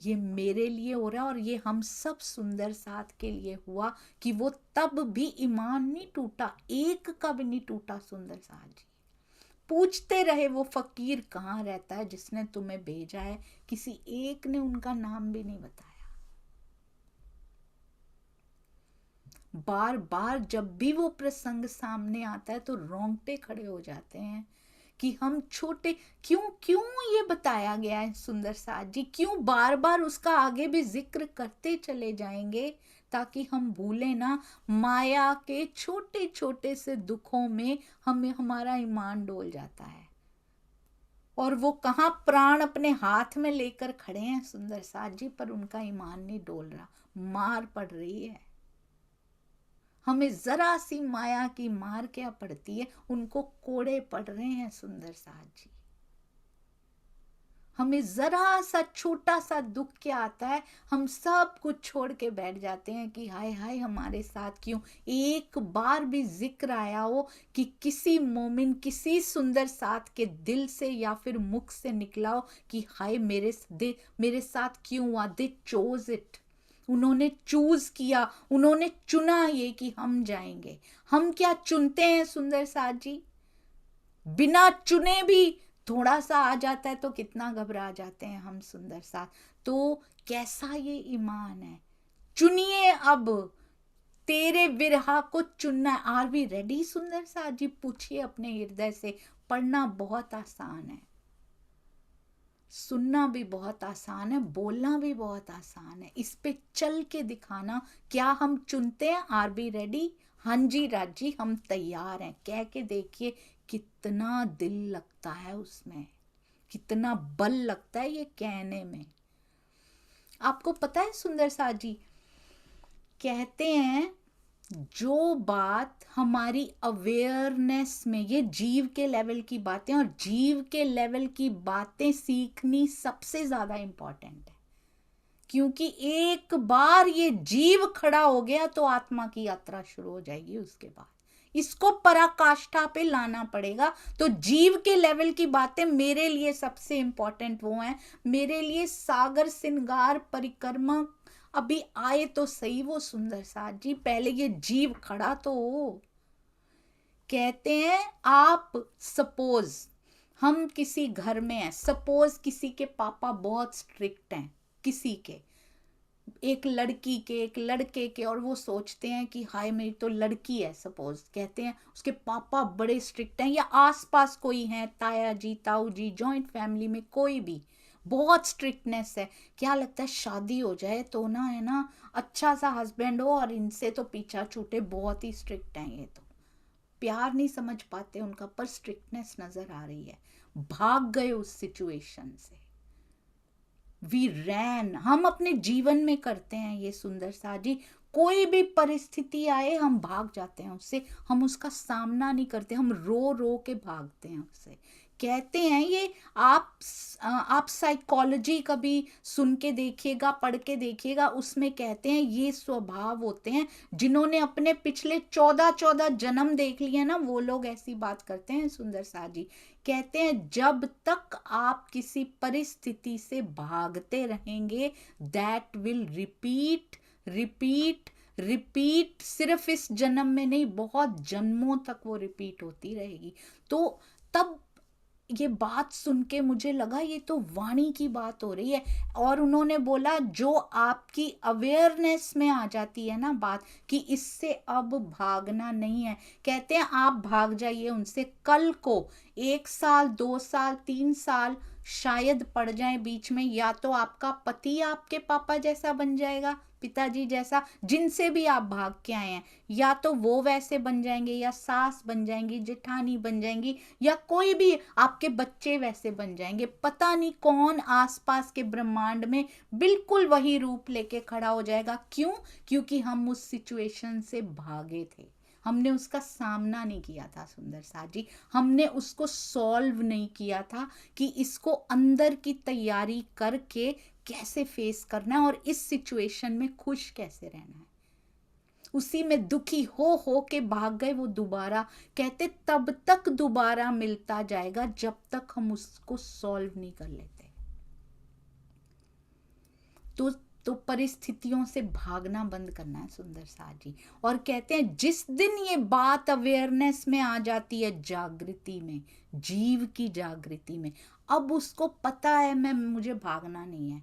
ये मेरे लिए हो रहा है और ये हम सब सुंदर साथ के लिए हुआ कि वो तब भी ईमान नहीं टूटा, एक का भी नहीं टूटा सुंदर साथ जी। पूछते रहे वो फकीर कहाँ रहता है जिसने तुम्हें भेजा है, किसी एक ने उनका नाम भी नहीं बताया। बार बार जब भी वो प्रसंग सामने आता है तो रोंगटे खड़े हो जाते हैं कि हम छोटे क्यों ये बताया गया है सुंदर साथ जी, क्यों बार बार उसका आगे भी जिक्र करते चले जाएंगे, ताकि हम भूलें ना माया के छोटे छोटे से दुखों में हमें हमारा ईमान डोल जाता है। और वो कहाँ प्राण अपने हाथ में लेकर खड़े हैं सुंदर साथ जी, पर उनका ईमान नहीं डोल रहा, मार पड़ रही है। हमें जरा सी माया की मार क्या पड़ती है, उनको कोड़े पड़ रहे हैं सुंदर साथ जी। हमें जरा सा छोटा सा दुख क्या आता है, हम सब कुछ छोड़ के बैठ जाते हैं कि हाय हाय हमारे साथ क्यों। एक बार भी जिक्र आया हो कि किसी मोमिन, किसी सुंदर साथ के दिल से या फिर मुख से निकला हो कि हाय मेरे साथ क्यों हुआ। दे चोज इट, उन्होंने चूज किया, उन्होंने चुना ये कि हम जाएंगे। हम क्या चुनते हैं सुंदर साथ जी? बिना चुने भी थोड़ा सा आ जाता है तो कितना घबरा जाते हैं हम सुंदर साथ। तो कैसा ये ईमान है, चुनिए अब, तेरे विरहा को चुनना। आर वी रेडी सुंदर साथ जी? पूछिए अपने हृदय से। पढ़ना बहुत आसान है, सुनना भी बहुत आसान है, बोलना भी बहुत आसान है, इस पे चल के दिखाना। क्या हम चुनते हैं? R be ready? हाँ जी राजी, हम तैयार हैं। कह के देखिए कितना दिल लगता है उसमें, कितना बल लगता है ये कहने में। आपको पता है सुंदर साथ जी, कहते हैं जो बात हमारी अवेयरनेस में, ये जीव के लेवल की बातें, और जीव के लेवल की बातें सीखनी सबसे ज्यादा इंपॉर्टेंट है, क्योंकि एक बार ये जीव खड़ा हो गया तो आत्मा की यात्रा शुरू हो जाएगी। उसके बाद इसको पराकाष्ठा पे लाना पड़ेगा। तो जीव के लेवल की बातें मेरे लिए सबसे इंपॉर्टेंट वो हैं। मेरे लिए सागर सिंगार परिक्रमा अभी आए तो सही वो सुंदर साथ जी, पहले ये जीव खड़ा तो हो। कहते हैं आप सपोज हम किसी घर में हैं, सपोज किसी के पापा बहुत स्ट्रिक्ट हैं, किसी के, एक लड़की के एक लड़के के, और वो सोचते हैं कि हाय मेरी तो लड़की है, सपोज कहते हैं उसके पापा बड़े स्ट्रिक्ट हैं, या आसपास कोई है, ताया जी ताऊ जी, जॉइंट फैमिली में कोई भी बहुत स्ट्रिक्टनेस है, क्या लगता है शादी हो जाए तो ना, है ना, अच्छा सा हस्बैंड हो और इनसे तो पीछा छूटे, बहुत ही स्ट्रिक्ट हैं ये तो, प्यार नहीं समझ पाते उनका, पर स्ट्रिक्टनेस नजर आ रही है, भाग गए उस सिचुएशन से। वी रैन, हम अपने जीवन में करते हैं ये सुंदर सा जी, कोई भी परिस्थिति आए हम भाग जाते हैं उससे, हम उसका सामना नहीं करते, हम रो रो के भागते हैं उससे। कहते हैं ये, आप साइकोलॉजी कभी सुन के देखिएगा, पढ़ के देखिएगा, उसमें कहते हैं ये स्वभाव होते हैं जिन्होंने अपने पिछले 14 जन्म देख लिए ना, वो लोग ऐसी बात करते हैं सुंदर सा जी। कहते हैं जब तक आप किसी परिस्थिति से भागते रहेंगे, that will repeat repeat repeat, सिर्फ इस जन्म में नहीं, बहुत जन्मों तक वो रिपीट होती रहेगी। तो तब ये बात सुन के मुझे लगा ये तो वाणी की बात हो रही है, और उन्होंने बोला जो आपकी अवेयरनेस में आ जाती है ना बात कि इससे अब भागना नहीं है, कहते हैं आप भाग जाइए उनसे, कल को 1 साल 2 साल 3 साल शायद पड़ जाए बीच में, या तो आपका पति आपके पापा जैसा बन जाएगा, पिताजी जैसा, जिनसे भी आप भाग के आए हैं, या तो वो वैसे बन जाएंगे, या सास बन जाएंगी, जेठानी बन जाएंगी, या कोई भी आपके बच्चे वैसे बन जाएंगे, पता नहीं कौन आसपास के ब्रह्मांड में बिल्कुल वही रूप लेके खड़ा हो जाएगा। क्यों? क्योंकि हम उस सिचुएशन से भागे थे, हमने उसका सामना नहीं किया था सुंदर सा जी, हमने उसको सॉल्व नहीं किया था कि इसको अंदर की तैयारी करके कैसे फेस करना है और इस सिचुएशन में खुश कैसे रहना है। उसी में दुखी हो के भाग गए वो दोबारा, कहते तब तक दोबारा मिलता जाएगा जब तक हम उसको सॉल्व नहीं कर लेते। तो परिस्थितियों से भागना बंद करना है सुंदर सा जी। और कहते हैं जिस दिन ये बात अवेयरनेस में आ जाती है, जागृति में, जीव की जागृति में, अब उसको पता है मुझे भागना नहीं है,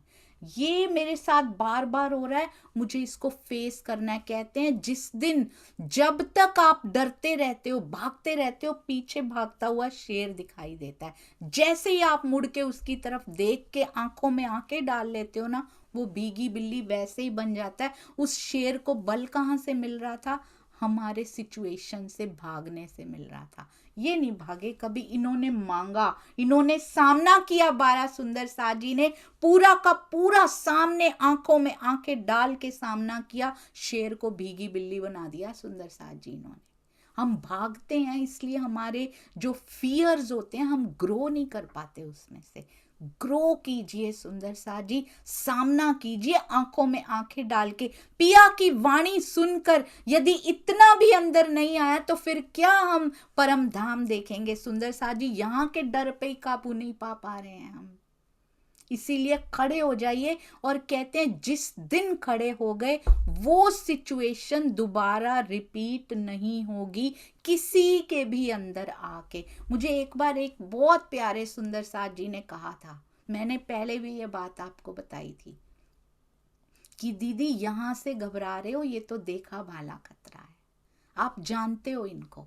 ये मेरे साथ बार बार हो रहा है, मुझे इसको फेस करना है। कहते हैं जिस दिन, जब तक आप डरते रहते हो, भागते रहते हो, पीछे भागता हुआ शेर दिखाई देता है, जैसे ही आप मुड़ के उसकी तरफ देख के आंखों में आंखें डाल लेते हो ना, वो भीगी बिल्ली वैसे ही बन जाता है। उस शेर को बल कहाँ से मिल रहा था? हमारे सिचुएशन से भागने से मिल रहा था। ये नहीं भागे कभी, इन्होंने मांगा, इन्होंने सामना किया। 12 सुंदर सा जी ने पूरा का पूरा सामने आंखों में आंखें डाल के सामना किया, शेर को भीगी बिल्ली बना दिया सुंदर सा जी इन्होंने। हम भागते हैं इसलिए हमारे जो फियर्स होते हैं हम ग्रो नहीं कर पाते उसमें से। ग्रो कीजिए सुंदर सा जी, सामना कीजिए आंखों में आंखें डाल के, पिया की वाणी सुनकर। यदि इतना भी अंदर नहीं आया तो फिर क्या हम परम धाम देखेंगे सुंदर सा जी? यहाँ के डर पे ही काबू नहीं पा रहे हैं हम। इसीलिए खड़े हो जाइए। और कहते हैं जिस दिन खड़े हो गए वो सिचुएशन दोबारा रिपीट नहीं होगी किसी के भी अंदर आके। मुझे एक बार एक बहुत प्यारे सुंदर साथ जी ने कहा था, मैंने पहले भी ये बात आपको बताई थी कि दीदी यहाँ से घबरा रहे हो, ये तो देखा भाला खतरा है, आप जानते हो इनको,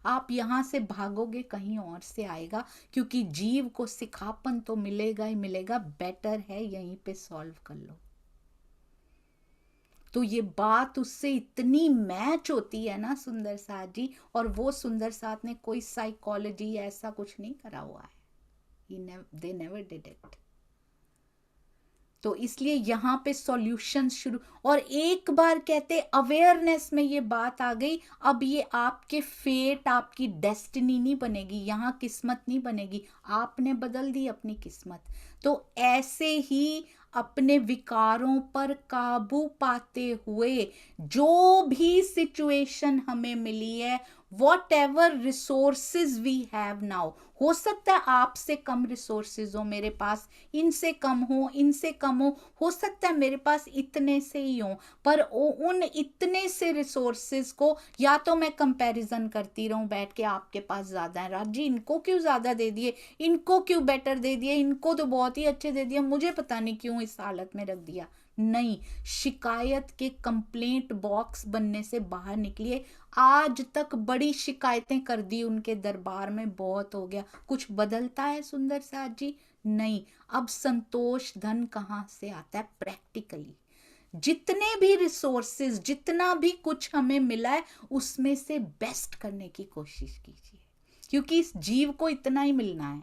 आप यहाँ से भागोगे कहीं और से आएगा, क्योंकि जीव को सिखापन तो मिलेगा ही मिलेगा, बेटर है यहीं पे सॉल्व कर लो। तो ये बात उससे इतनी मैच होती है ना सुंदर साथ जी। और वो सुंदर साथ ने कोई साइकोलॉजी ऐसा कुछ नहीं करा हुआ है, they never did it। तो इसलिए यहाँ पे सॉल्यूशन शुरू। और एक बार कहते अवेयरनेस में ये बात आ गई, अब ये आपके फेट, आपकी डेस्टिनी नहीं बनेगी, यहाँ किस्मत नहीं बनेगी, आपने बदल दी अपनी किस्मत। तो ऐसे ही अपने विकारों पर काबू पाते हुए जो भी सिचुएशन हमें मिली है, whatever resources we have now, हो सकता है आपसे कम रिसोर्सेज हो मेरे पास, इनसे कम हो, इनसे कम हो सकता है मेरे पास इतने से ही हो, पर उन इतने से रिसोर्सेज को या तो मैं कंपैरिजन करती रहूं बैठ के, आपके पास ज़्यादा है राज जी, इनको क्यों ज़्यादा दे दिए, इनको क्यों बेटर दे दिए, इनको तो बहुत ही अच्छे दे दिए, मुझे पता नहीं क्यों इस हालत में रख दिया। नहीं, शिकायत के कंप्लेंट बॉक्स बनने से बाहर निकलिए। आज तक बड़ी शिकायतें कर दी उनके दरबार में, बहुत हो गया। कुछ बदलता है सुंदर साथ जी? नहीं। अब संतोष धन कहाँ से आता है? प्रैक्टिकली जितने भी रिसोर्सेज, जितना भी कुछ हमें मिला है, उसमें से बेस्ट करने की कोशिश कीजिए, क्योंकि इस जीव को इतना ही मिलना है।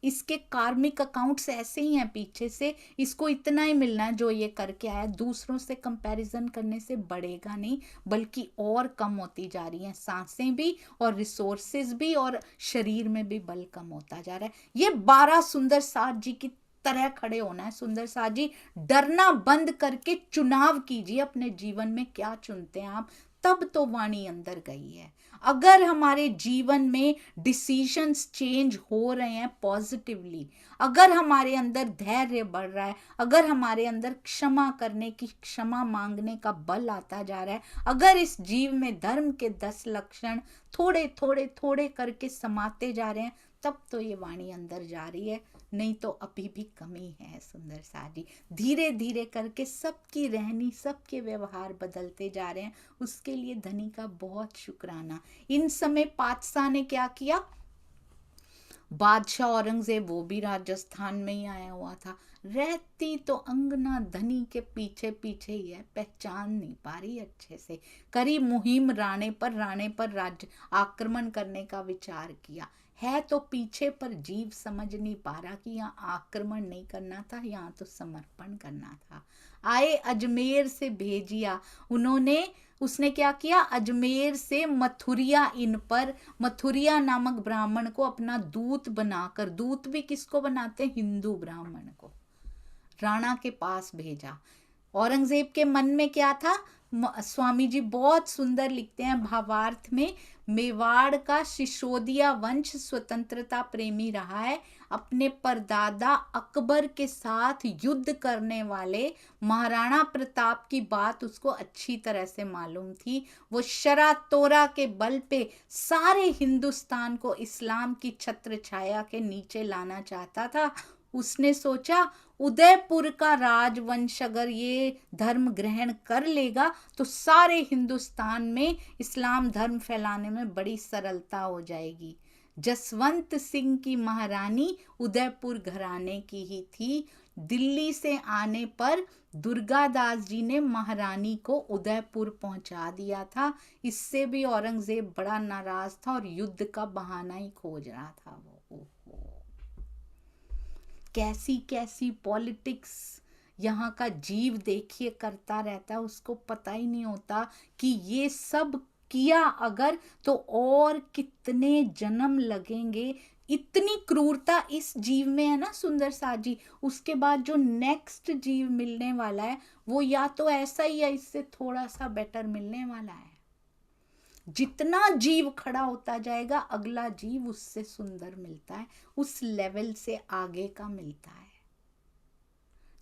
इसके कार्मिक अकाउंट्स ऐसे ही हैं पीछे से, इसको इतना ही मिलना है जो ये करके आया। दूसरों से कंपैरिजन करने से बढ़ेगा नहीं, बल्कि और कम होती जा रही हैं, सांसें भी और रिसोर्सेज भी, और शरीर में भी बल कम होता जा रहा है। ये 12 सुंदर साथ जी की तरह खड़े होना है सुंदर साथ जी। डरना बंद करके चुनाव कीजिए अपने जीवन में, क्या चुनते हैं आप, तब तो वाणी अंदर गई है। अगर हमारे जीवन में डिसीजंस चेंज हो रहे हैं पॉजिटिवली, अगर हमारे अंदर धैर्य बढ़ रहा है, अगर हमारे अंदर क्षमा करने की, क्षमा मांगने का बल आता जा रहा है, अगर इस जीव में धर्म के 10 लक्षण थोड़े थोड़े थोड़े करके समाते जा रहे हैं, तब तो ये वाणी अंदर जा रही है। नहीं तो अभी भी कमी है सुंदर साथ जी। धीरे धीरे करके सबकी रहनी, सबके व्यवहार बदलते जा रहे हैं, उसके लिए धनी का बहुत शुक्राना। इन समय पातशाह ने क्या किया? बादशाह औरंगजेब, वो भी राजस्थान में ही आया हुआ था। रहती तो अंगना धनी के पीछे पीछे ही है, पहचान नहीं पा रही अच्छे से। करी मुहिम राणे पर राज्य आक्रमण करने का विचार किया है, तो पीछे पर जीव समझ नहीं पा रहा कि यहाँ आक्रमण नहीं करना था, यहाँ तो समर्पण करना था। आए अजमेर से भेजिया उन्होंने, उसने क्या किया? अजमेर से मथुरिया इन पर, मथुरिया नामक ब्राह्मण को अपना दूत बनाकर, दूत भी किसको बनाते? हिंदू ब्राह्मण को, राणा के पास भेजा। औरंगजेब के मन में क्या था? स्वामी जी बहुत सुंदर लिखते हैं भावार्थ में, मेवाड़ का सिसोदिया वंश स्वतंत्रता प्रेमी रहा है। अपने परदादा अकबर के साथ युद्ध करने वाले महाराणा प्रताप की बात उसको अच्छी तरह से मालूम थी। वो शरा तोरा के बल पे सारे हिंदुस्तान को इस्लाम की छत्र छाया के नीचे लाना चाहता था। उसने सोचा उदयपुर का राजवंश अगर ये धर्म ग्रहण कर लेगा तो सारे हिंदुस्तान में इस्लाम धर्म फैलाने में बड़ी सरलता हो जाएगी। जसवंत सिंह की महारानी उदयपुर घराने की ही थी। दिल्ली से आने पर दुर्गादास जी ने महारानी को उदयपुर पहुंचा दिया था। इससे भी औरंगजेब बड़ा नाराज था और युद्ध का बहाना ही खोज रहा था वो। कैसी कैसी पॉलिटिक्स यहाँ का जीव देखिए करता रहता है, उसको पता ही नहीं होता कि ये सब किया अगर तो और कितने जन्म लगेंगे। इतनी क्रूरता इस जीव में है ना सुंदर साथ जी। उसके बाद जो नेक्स्ट जीव मिलने वाला है वो या तो ऐसा ही या इससे थोड़ा सा बेटर मिलने वाला है। जितना जीव खड़ा होता जाएगा अगला जीव उससे सुंदर मिलता है, उस लेवल से आगे का मिलता है।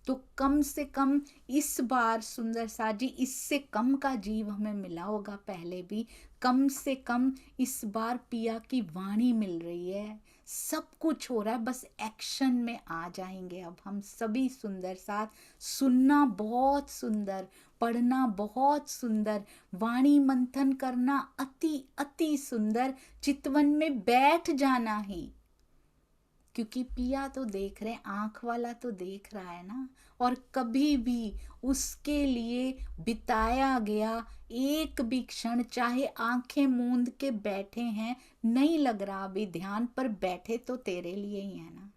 तो कम से कम इस बार सुंदर साथ जी, इससे कम का जीव हमें मिला होगा पहले भी, कम से कम इस बार पिया की वाणी मिल रही है, सब कुछ हो रहा है, बस एक्शन में आ जाएंगे अब हम सभी सुंदर साथ। सुनना बहुत सुंदर, पढ़ना बहुत सुंदर, वाणी मंथन करना अति अति सुंदर, चितवन में बैठ जाना ही, क्योंकि पिया तो देख रहे, आंख वाला तो देख रहा है ना। और कभी भी उसके लिए बिताया गया एक भी क्षण, चाहे आंखें मूंद के बैठे हैं, नहीं लग रहा अभी ध्यान पर, बैठे तो तेरे लिए ही है ना,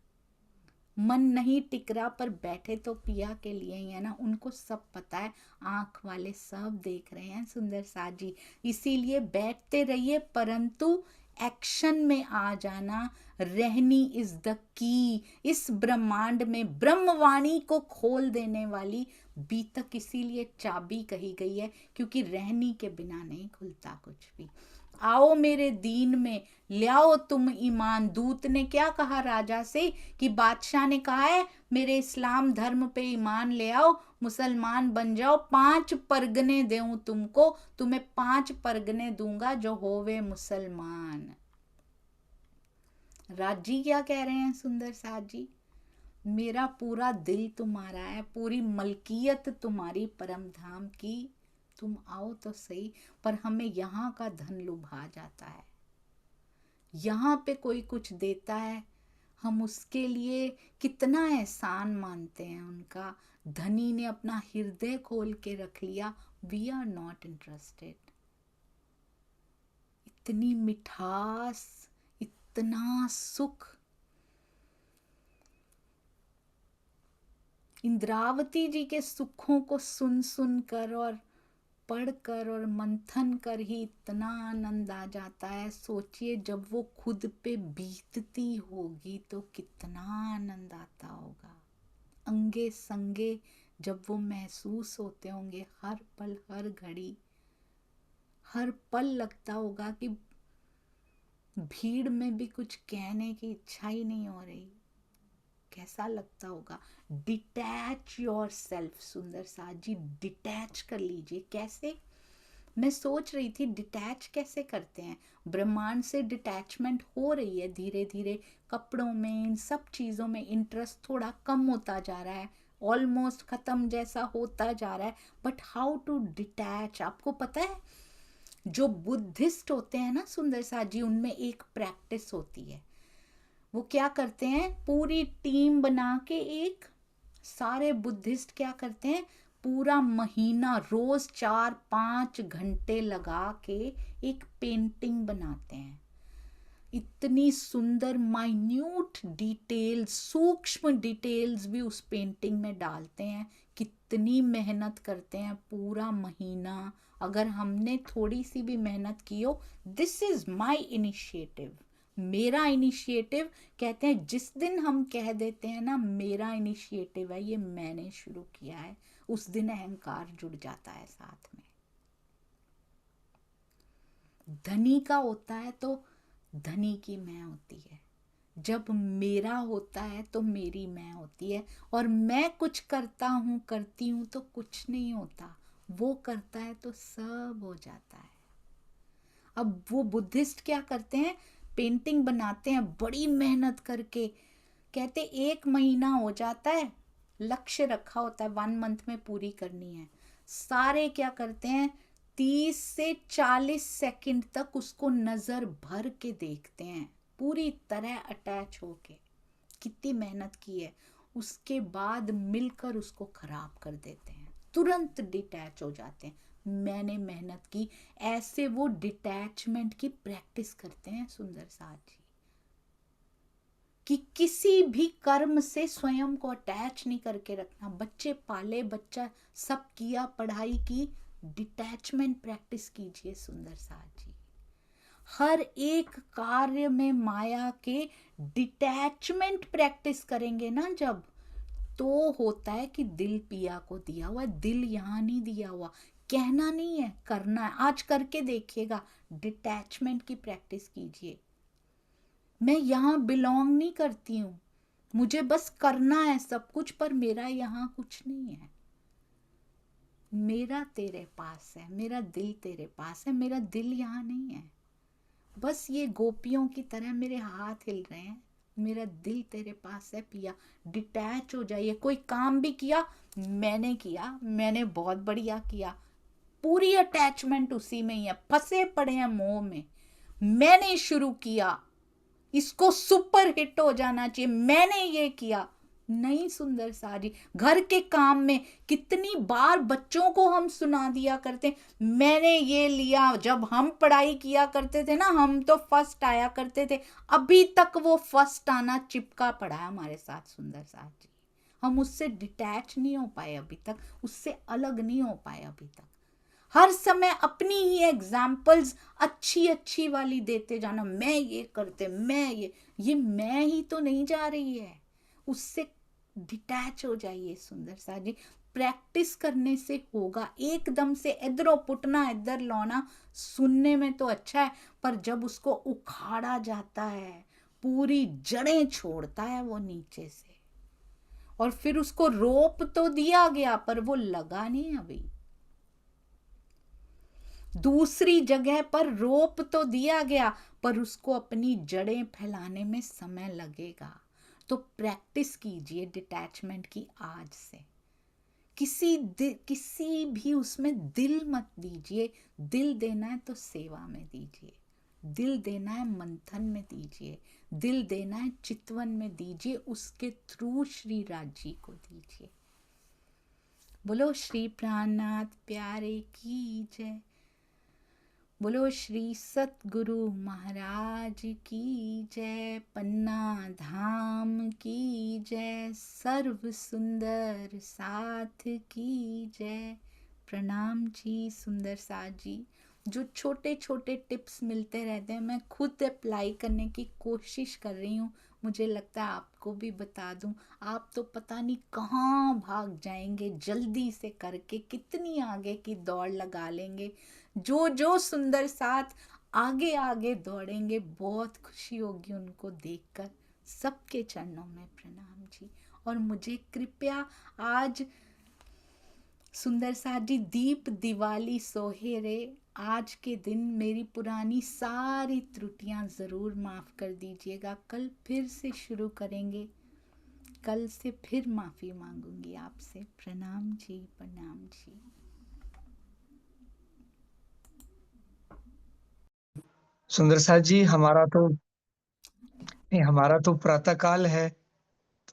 मन नहीं टिक रहा पर बैठे तो पिया के लिए ही है ना। उनको सब पता है, आंख वाले सब देख रहे हैं सुंदर साथ जी। इसीलिए बैठते रहिए, परंतु एक्शन में आ जाना। रहनी इज द की। इस ब्रह्मांड में ब्रह्मवाणी को खोल देने वाली बीतक इसीलिए चाबी कही गई है, क्योंकि रहनी के बिना नहीं खुलता कुछ भी। आओ मेरे दीन में लाओ तुम ईमान। दूत ने क्या कहा राजा से कि बादशाह ने कहा है मेरे इस्लाम धर्म पे ईमान ले आओ, मुसलमान बन जाओ, 5 परगने दूं तुमको, तुम्हें 5 परगने दूंगा जो होवे मुसलमान। राजी क्या कह रहे हैं सुंदर साथ जी? मेरा पूरा दिल तुम्हारा है, पूरी मलकियत तुम्हारी परम धाम की। तुम आओ तो सही, पर हमें यहाँ का धन लुभा जाता है। यहाँ पे कोई कुछ देता है, हम उसके लिए कितना एहसान मानते हैं उनका। धनी ने अपना हृदय खोल के रख लिया, वी आर नॉट इंटरेस्टेड। इतनी मिठास, इतना सुख। इंद्रावती जी के सुखों को सुन सुन कर और पढ़कर और मंथन कर ही इतना आनंद आ जाता है। सोचिए जब वो खुद पे बीतती होगी तो कितना आनंद आता होगा। अंगे संगे जब वो महसूस होते होंगे, हर पल हर घड़ी हर पल लगता होगा कि भीड़ में भी कुछ कहने की इच्छा ही नहीं हो रही। कैसा लगता होगा। डिटैच योर सेल्फ, सुंदर साथ जी, डिटैच कर लीजिए। कैसे? मैं सोच रही थी डिटैच कैसे करते हैं। ब्रह्मांड से डिटैचमेंट हो रही है धीरे धीरे, कपड़ों में, इन सब चीज़ों में इंटरेस्ट थोड़ा कम होता जा रहा है, ऑलमोस्ट खत्म जैसा होता जा रहा है। बट हाउ टू डिटैच, आपको पता है जो बुद्धिस्ट होते हैं ना सुंदर साथ जी, उनमें एक प्रैक्टिस होती है। वो क्या करते हैं, पूरी टीम बना के, एक सारे बुद्धिस्ट क्या करते हैं, पूरा महीना रोज 4-5 घंटे लगा के एक पेंटिंग बनाते हैं। इतनी सुंदर माइन्यूट डिटेल्स, सूक्ष्म डिटेल्स भी उस पेंटिंग में डालते हैं। कितनी मेहनत करते हैं पूरा महीना। अगर हमने थोड़ी सी भी मेहनत की हो, दिस इज माई इनिशिएटिव, मेरा इनिशिएटिव। कहते हैं जिस दिन हम कह देते हैं ना मेरा इनिशिएटिव है, ये मैंने शुरू किया है, उस दिन अहंकार जुड़ जाता है साथ में। धनी का होता है तो धनी की मैं होती है, जब मेरा होता है तो मेरी मैं होती है, और मैं कुछ करता हूँ करती हूँ तो कुछ नहीं होता, वो करता है तो सब हो जाता है। अब वो बुद्धिस्ट क्या करते हैं, पेंटिंग बनाते हैं बड़ी मेहनत करके। कहते 1 महीना हो जाता है, लक्ष्य रखा होता है 1 मंथ में पूरी करनी है। सारे क्या करते हैं, 30 से 40 सेकंड तक उसको नजर भर के देखते हैं, पूरी तरह अटैच होके, कितनी मेहनत की है। उसके बाद मिलकर उसको खराब कर देते हैं, तुरंत डिटैच हो जाते हैं, मैंने मेहनत की। ऐसे वो डिटैचमेंट की प्रैक्टिस करते हैं सुंदर साथ जी, कि किसी भी कर्म से स्वयं को अटैच नहीं करके रखना। बच्चे पाले, बच्चा सब किया, पढ़ाई की, डिटैचमेंट प्रैक्टिस कीजिए सुंदर साथ जी। हर एक कार्य में माया के डिटैचमेंट प्रैक्टिस करेंगे ना जब, तो होता है कि दिल पिया को दिया हुआ है, दिल यहाँ नहीं दिया हुआ। कहना नहीं है, करना है। आज करके देखिएगा, डिटैचमेंट की प्रैक्टिस कीजिए। मैं यहाँ बिलोंग नहीं करती हूँ, मुझे बस करना है सब कुछ, पर मेरा यहाँ कुछ नहीं है। मेरा तेरे पास है, मेरा दिल तेरे पास है, मेरा दिल यहाँ नहीं है। बस ये गोपियों की तरह मेरे हाथ हिल रहे हैं, मेरा दिल तेरे पास है पिया। डिटैच हो जाइए। कोई काम भी किया, मैंने बहुत बढ़िया किया, पूरी अटैचमेंट उसी में ही है, फंसे पड़े हैं मोह में। मैंने शुरू किया, इसको सुपर हिट हो जाना चाहिए, मैंने ये किया। नहीं सुंदर सारी, घर के काम में कितनी बार बच्चों को हम सुना दिया करते, मैंने ये लिया। जब हम पढ़ाई किया करते थे ना, हम तो फर्स्ट आया करते थे, अभी तक वो फर्स्ट आना चिपका पड़ा है हमारे साथ सुंदर साथ जी। हम उससे डिटैच नहीं हो पाए अभी तक, उससे अलग नहीं हो पाए अभी तक। हर समय अपनी ही एग्जाम्पल्स अच्छी अच्छी वाली देते जाना, मैं ये करते, ये मैं ही तो नहीं जा रही है। उससे डिटैच हो जाइए सुंदर सा जी। प्रैक्टिस करने से होगा, एकदम से इधरों पुटना इधर लौना सुनने में तो अच्छा है, पर जब उसको उखाड़ा जाता है, पूरी जड़ें छोड़ता है वो नीचे से, और फिर उसको रोप तो दिया गया पर वो लगा नहीं अभी। दूसरी जगह पर रोप तो दिया गया, पर उसको अपनी जड़ें फैलाने में समय लगेगा। तो प्रैक्टिस कीजिए डिटैचमेंट की आज से। किसी भी उसमें दिल मत दीजिए। दिल देना है तो सेवा में दीजिए, दिल देना है मंथन में दीजिए, दिल देना है चितवन में दीजिए, उसके थ्रू श्री राज जी को दीजिए। बोलो श्री प्राणनाथ प्यारे की जय। बोलो श्री सतगुरु महाराज की जय। पन्ना धाम की जय। सर्व सुंदर साथ की जय। प्रणाम जी सुंदर साथ जी। जो छोटे छोटे टिप्स मिलते रहते हैं मैं खुद अप्लाई करने की कोशिश कर रही हूँ। मुझे लगता है आपको भी बता दूं, आप तो पता नहीं कहाँ भाग जाएंगे, जल्दी से करके कितनी आगे की दौड़ लगा लेंगे। जो सुंदर साथ आगे आगे दौड़ेंगे, बहुत खुशी होगी उनको देखकर। सबके चरणों में प्रणाम जी। और मुझे कृपया आज सुंदर साथ जी दीप दिवाली सोहेरे, आज के दिन मेरी पुरानी सारी त्रुटियां ज़रूर माफ़ कर दीजिएगा। कल फिर से शुरू करेंगे, कल से फिर माफ़ी मांगूंगी आपसे। प्रणाम जी, प्रणाम जी। सुंदर साथ जी, हमारा तो प्रातःकाल है।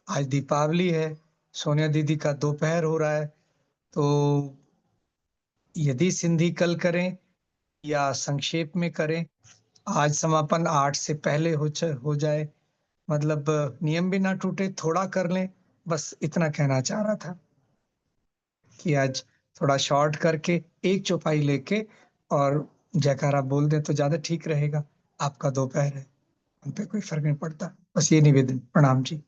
आज दीपावली है, सोनिया दीदी का दोपहर हो रहा है। तो यदि सिंधी कल करें या संक्षेप में करें, आज समापन 8 से पहले हो जाए, मतलब नियम भी ना टूटे, थोड़ा कर लें। बस इतना कहना चाह रहा था कि आज थोड़ा शॉर्ट करके एक चौपाई लेके और जयकारा बोल दें तो ज्यादा ठीक रहेगा। आपका दोपहर है, हम पे कोई फर्क नहीं पड़ता। बस ये निवेदन। प्रणाम जी।